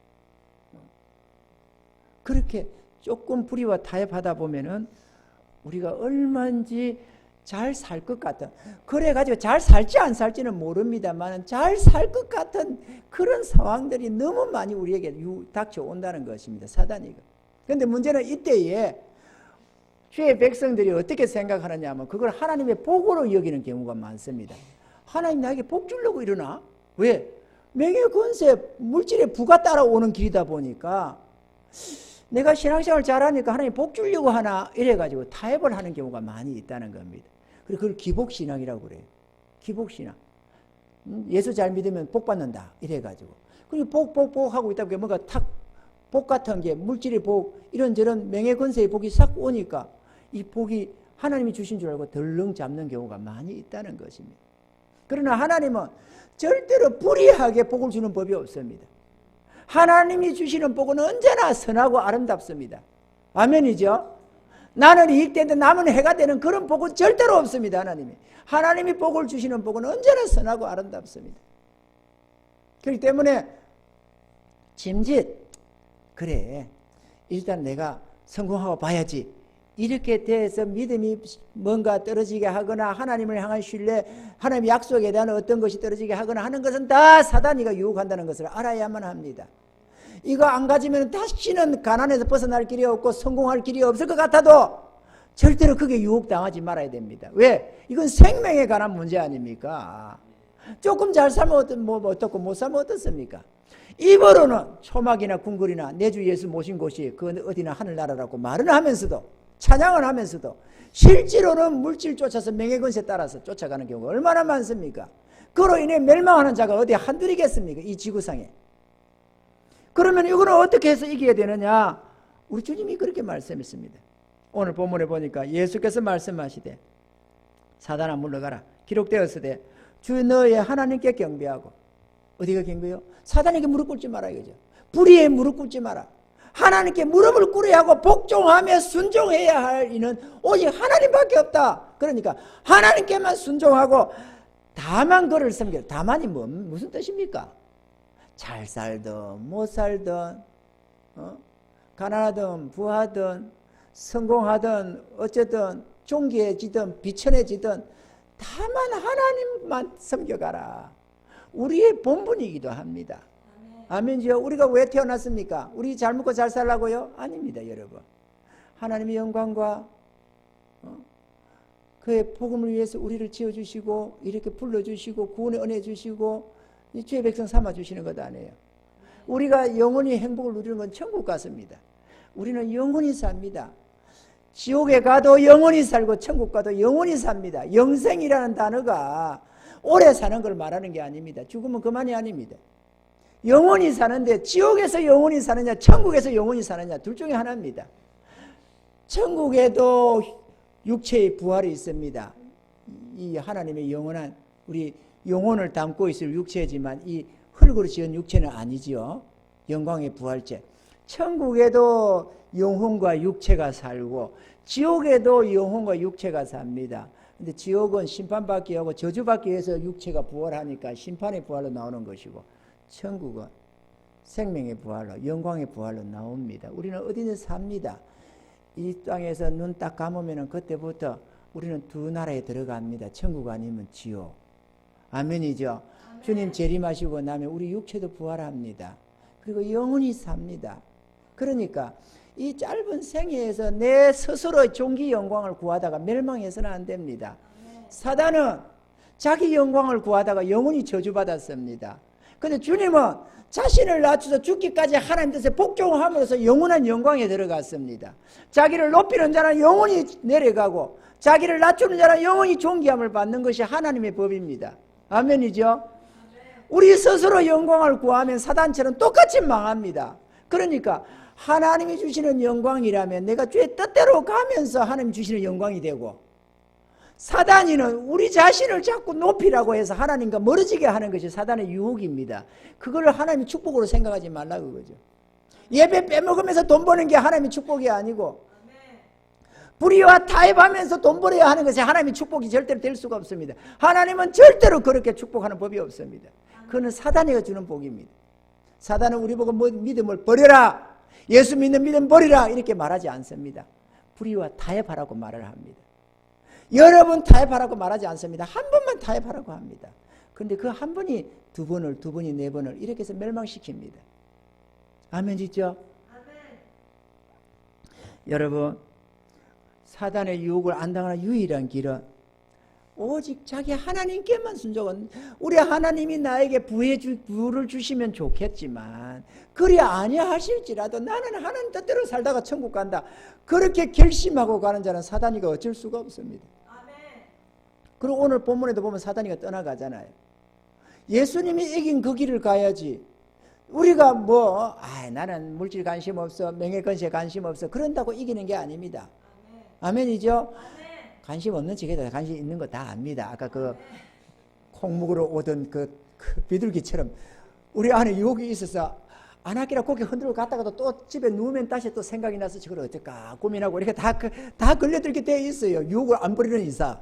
그렇게 조금 불의와 타협하다 보면은 우리가 얼마든지 잘 살 것 같은, 그래가지고 잘 살지 안 살지는 모릅니다만 잘 살 것 같은 그런 상황들이 너무 많이 우리에게 닥쳐온다는 것입니다. 사단이가. 그런데 문제는 이때에 주의 백성들이 어떻게 생각하느냐 하면 그걸 하나님의 복으로 여기는 경우가 많습니다. 하나님 나에게 복 주려고 이러나? 왜? 명예 권세 물질의 부가 따라오는 길이다 보니까 내가 신앙생활 잘하니까 하나님 복 주려고 하나 이래가지고 타협을 하는 경우가 많이 있다는 겁니다. 그리고 그걸 기복신앙이라고 그래요. 기복신앙. 예수 잘 믿으면 복 받는다 이래가지고 그리고 복 하고 있다 보니까 뭔가 복 같은 게 물질의 복 이런저런 명예 권세의 복이 싹 오니까 이 복이 하나님이 주신 줄 알고 덜렁 잡는 경우가 많이 있다는 것입니다. 그러나 하나님은 절대로 불의하게 복을 주는 법이 없습니다. 하나님이 주시는 복은 언제나 선하고 아름답습니다. 아멘이죠? 나는 이익되는데 남은 해가 되는 그런 복은 절대로 없습니다. 하나님이 복을 주시는 복은 언제나 선하고 아름답습니다. 그렇기 때문에 짐짓 그래 일단 내가 성공하고 봐야지 이렇게 돼서 믿음이 뭔가 떨어지게 하거나 하나님을 향한 신뢰, 하나님의 약속에 대한 어떤 것이 떨어지게 하거나 하는 것은 다 사단이가 유혹한다는 것을 알아야만 합니다. 이거 안 가지면 다시는 가난에서 벗어날 길이 없고 성공할 길이 없을 것 같아도 절대로 그게 유혹당하지 말아야 됩니다. 왜? 이건 생명에 관한 문제 아닙니까? 조금 잘 살면 어떻고 못 살면 어떻습니까? 입으로는 초막이나 궁궐이나 내 주 예수 모신 곳이 그 어디나 하늘나라라고 말은 하면서도 찬양을 하면서도 실제로는 물질 쫓아서 명예권세 따라서 쫓아가는 경우가 얼마나 많습니까? 그로 인해 멸망하는 자가 어디 한둘이겠습니까? 이 지구상에. 그러면 이거는 어떻게 해서 이겨야 되느냐? 우리 주님이 그렇게 말씀했습니다. 오늘 본문에 보니까 예수께서 말씀하시되 사단아 물러가라 기록되었으되 주 너의 하나님께 경배하고 어디가 경배요? 사단에게 무릎 꿇지 마라 이거죠. 불의에 무릎 꿇지 마라. 하나님께 무릎을 꿇어야 하고 복종하며 순종해야 할 이는 오직 하나님밖에 없다. 그러니까 하나님께만 순종하고 다만 그를 섬겨. 다만이 무슨 뜻입니까? 잘 살든 못 살든 가난하든 부하든 성공하든 어쨌든 존귀해지든 비천해지든 다만 하나님만 섬겨가라. 우리의 본분이기도 합니다. 아멘이요. 우리가 왜 태어났습니까? 우리 잘 먹고 잘 살라고요? 아닙니다, 여러분. 하나님의 영광과 그의 복음을 위해서 우리를 지어주시고 이렇게 불러주시고 구원의 은혜 주시고 주의 백성 삼아주시는 것 아니에요. 우리가 영원히 행복을 누리는 건 천국 같습니다. 우리는 영원히 삽니다. 지옥에 가도 영원히 살고 천국 가도 영원히 삽니다. 영생이라는 단어가 오래 사는 걸 말하는 게 아닙니다. 죽으면 그만이 아닙니다. 영원히 사는데 지옥에서 영원히 사느냐 천국에서 영원히 사느냐 둘 중에 하나입니다. 천국에도 육체의 부활이 있습니다. 이 하나님의 영원한 우리 영혼을 담고 있을 육체지만 이 흙으로 지은 육체는 아니지요. 영광의 부활체. 천국에도 영혼과 육체가 살고 지옥에도 영혼과 육체가 삽니다. 근데 지옥은 심판받기 하고 저주받기 위해서 육체가 부활하니까 심판의 부활로 나오는 것이고 천국은 생명의 부활로 영광의 부활로 나옵니다. 우리는 어디든 삽니다. 이 땅에서 눈 딱 감으면 그때부터 우리는 두 나라에 들어갑니다. 천국 아니면 지옥. 아멘이죠. 아멘. 주님 재림하시고 나면 우리 육체도 부활합니다. 그리고 영원히 삽니다. 그러니까 이 짧은 생애에서 내 스스로의 존귀 영광을 구하다가 멸망해서는 안 됩니다. 사단은 자기 영광을 구하다가 영원히 저주받았습니다. 근데 주님은 자신을 낮춰서 죽기까지 하나님 뜻에 복종함으로써 영원한 영광에 들어갔습니다. 자기를 높이는 자는 영원히 내려가고 자기를 낮추는 자는 영원히 존귀함을 받는 것이 하나님의 법입니다. 아멘이죠? 우리 스스로 영광을 구하면 사단처럼 똑같이 망합니다. 그러니까 하나님이 주시는 영광이라면 내가 주의 뜻대로 가면서 하나님 주시는 영광이 되고, 사단이는 우리 자신을 자꾸 높이라고 해서 하나님과 멀어지게 하는 것이 사단의 유혹입니다. 그걸 하나님의 축복으로 생각하지 말라고 그러죠. 예배 빼먹으면서 돈 버는 게 하나님의 축복이 아니고 불의와 타협하면서 돈 벌어야 하는 것이 하나님의 축복이 절대로 될 수가 없습니다. 하나님은 절대로 그렇게 축복하는 법이 없습니다. 그건 사단이가 주는 복입니다. 사단은 우리 보고 믿음을 버려라, 예수 믿는 믿음 버리라 이렇게 말하지 않습니다. 불의와 타협하라고 말을 합니다. 여러 번 타협하라고 말하지 않습니다. 한 번만 타협하라고 합니다. 그런데 그 한 번이 두 번이 네 번을 이렇게 해서 멸망시킵니다. 아멘 짓죠? 아멘. 여러분, 사단의 유혹을 안 당하는 유일한 길은 오직 자기 하나님께만 순종은, 우리 하나님이 나에게 부를 주시면 좋겠지만 그리 아니하실지라도 나는 하나님 뜻대로 살다가 천국 간다, 그렇게 결심하고 가는 자는 사단이가 어쩔 수가 없습니다. 아멘. 그리고 오늘 본문에도 보면 사단이가 떠나가잖아요. 예수님이 이긴 그 길을 가야지 우리가 나는 물질 관심 없어, 명예 권세 관심 없어 그런다고 이기는 게 아닙니다. 아멘. 아멘이죠? 아멘. 관심 없는 척해도 관심 있는 거 다 압니다. 아까 그 콩묵으로 오던 그 비둘기처럼 우리 안에 유혹이 있어서 안 할기라 고개 흔들고 갔다가도 또 집에 누우면 다시 또 생각이 나서 저걸 어떨까 고민하고 이렇게 다 걸려들게 되어 있어요. 유혹을 안 버리는 이상.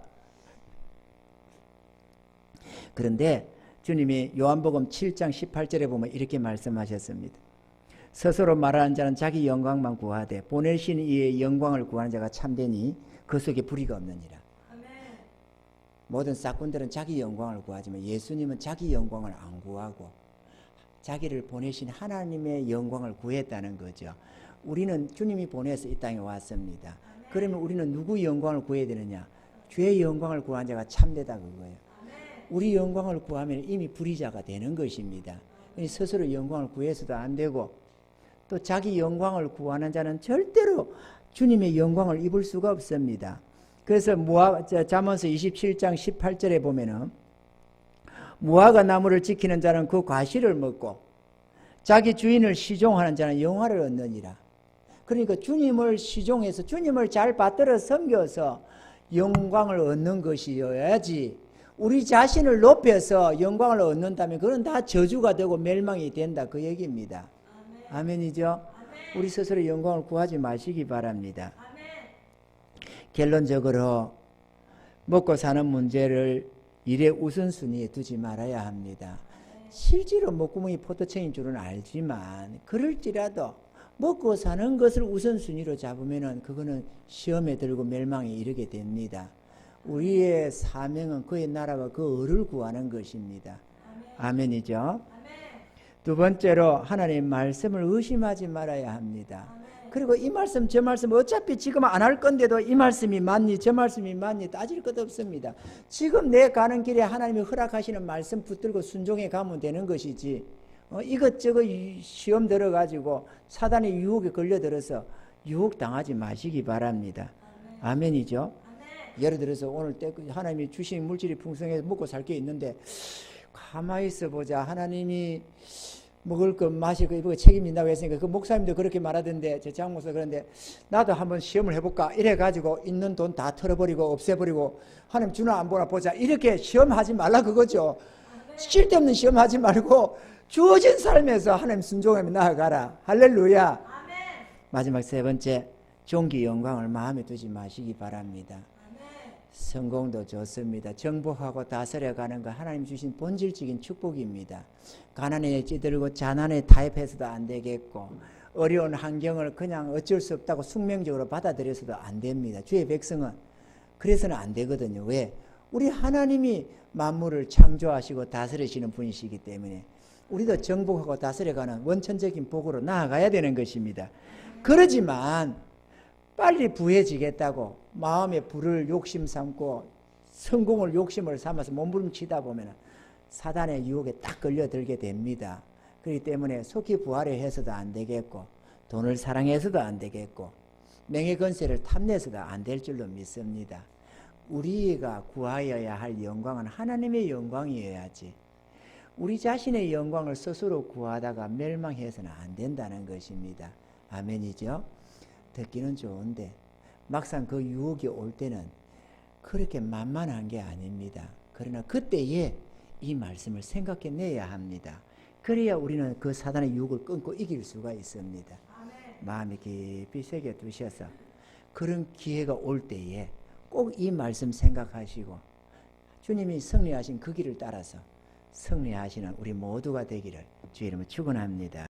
그런데 주님이 요한복음 7장 18절에 보면 이렇게 말씀하셨습니다. 스스로 말하는 자는 자기 영광만 구하되 보내신 이의 영광을 구하는 자가 참되니 그 속에 불의가 없느니라. 아멘. 모든 싹군들은 자기 영광을 구하지만 예수님은 자기 영광을 안 구하고 자기를 보내신 하나님의 영광을 구했다는 거죠. 우리는 주님이 보내서 이 땅에 왔습니다. 아멘. 그러면 우리는 누구 영광을 구해야 되느냐? 주의 영광을 구한 자가 참되다 그거예요. 아멘. 우리 영광을 구하면 이미 불의자가 되는 것입니다. 스스로 영광을 구해서도 안 되고 또 자기 영광을 구하는 자는 절대로 주님의 영광을 입을 수가 없습니다. 그래서 잠언서 27장 18절에 보면은 무화과 나무를 지키는 자는 그 과실을 먹고 자기 주인을 시종하는 자는 영화를 얻느니라. 그러니까 주님을 시종해서 주님을 잘 받들어 섬겨서 영광을 얻는 것이어야지, 우리 자신을 높여서 영광을 얻는다면 그건 다 저주가 되고 멸망이 된다 그 얘기입니다. 아멘. 아멘이죠? 아멘. 우리 스스로 영광을 구하지 마시기 바랍니다. 아멘. 결론적으로 먹고 사는 문제를 일의 우선순위에 두지 말아야 합니다. 실제로 목구멍이 포도청인 줄은 알지만 그럴지라도 먹고 사는 것을 우선순위로 잡으면 그거는 시험에 들고 멸망에 이르게 됩니다. 우리의 사명은 그의 나라와 그 의를 구하는 것입니다. 아멘. 아멘이죠? 두 번째로 하나님의 말씀을 의심하지 말아야 합니다. 그리고 이 말씀 저 말씀 어차피 지금 안 할 건데도 이 말씀이 맞니 저 말씀이 맞니 따질 것 없습니다. 지금 내 가는 길에 하나님이 허락하시는 말씀 붙들고 순종해 가면 되는 것이지 이것저것 시험 들어가지고 사단의 유혹에 걸려들어서 유혹당하지 마시기 바랍니다. 아멘이죠? 예를 들어서 오늘 하나님이 주신 물질이 풍성해서 먹고 살 게 있는데 가만히 있어 보자. 하나님이 먹을 거 마실 거 이거 책임진다고 했으니까 그 목사님도 그렇게 말하던데 제 장모서 그런데 나도 한번 시험을 해볼까 이래 가지고 있는 돈 다 털어버리고 없애버리고 하나님 주나 안 보나 보자 이렇게 시험하지 말라 그거죠. 쓸데없는 시험하지 말고 주어진 삶에서 하나님 순종하며 나아가라. 할렐루야. 마지막 세 번째, 종기 영광을 마음에 두지 마시기 바랍니다. 성공도 좋습니다. 정복하고 다스려가는 거 하나님 주신 본질적인 축복입니다. 가난에 찌들고 자난에 타협해서도 안 되겠고 어려운 환경을 그냥 어쩔 수 없다고 숙명적으로 받아들여서도 안 됩니다. 주의 백성은 그래서는 안 되거든요. 왜? 우리 하나님이 만물을 창조하시고 다스리시는 분이시기 때문에 우리도 정복하고 다스려가는 원천적인 복으로 나아가야 되는 것입니다. 그러지만 빨리 부해지겠다고 마음의 불을 욕심 삼고 성공을 욕심을 삼아서 몸부림치다 보면 사단의 유혹에 딱 걸려들게 됩니다. 그렇기 때문에 속히 부하려 해서도 안 되겠고 돈을 사랑해서도 안 되겠고 명예건세를 탐내서도 안 될 줄로 믿습니다. 우리가 구하여야 할 영광은 하나님의 영광이어야지 우리 자신의 영광을 스스로 구하다가 멸망해서는 안 된다는 것입니다. 아멘이죠? 듣기는 좋은데 막상 그 유혹이 올 때는 그렇게 만만한 게 아닙니다. 그러나 그때에 이 말씀을 생각해내야 합니다. 그래야 우리는 그 사단의 유혹을 끊고 이길 수가 있습니다. 마음이 깊이 새겨 두셔서 그런 기회가 올 때에 꼭 이 말씀 생각하시고 주님이 승리하신 그 길을 따라서 승리하시는 우리 모두가 되기를 주의 이름으로 축원합니다.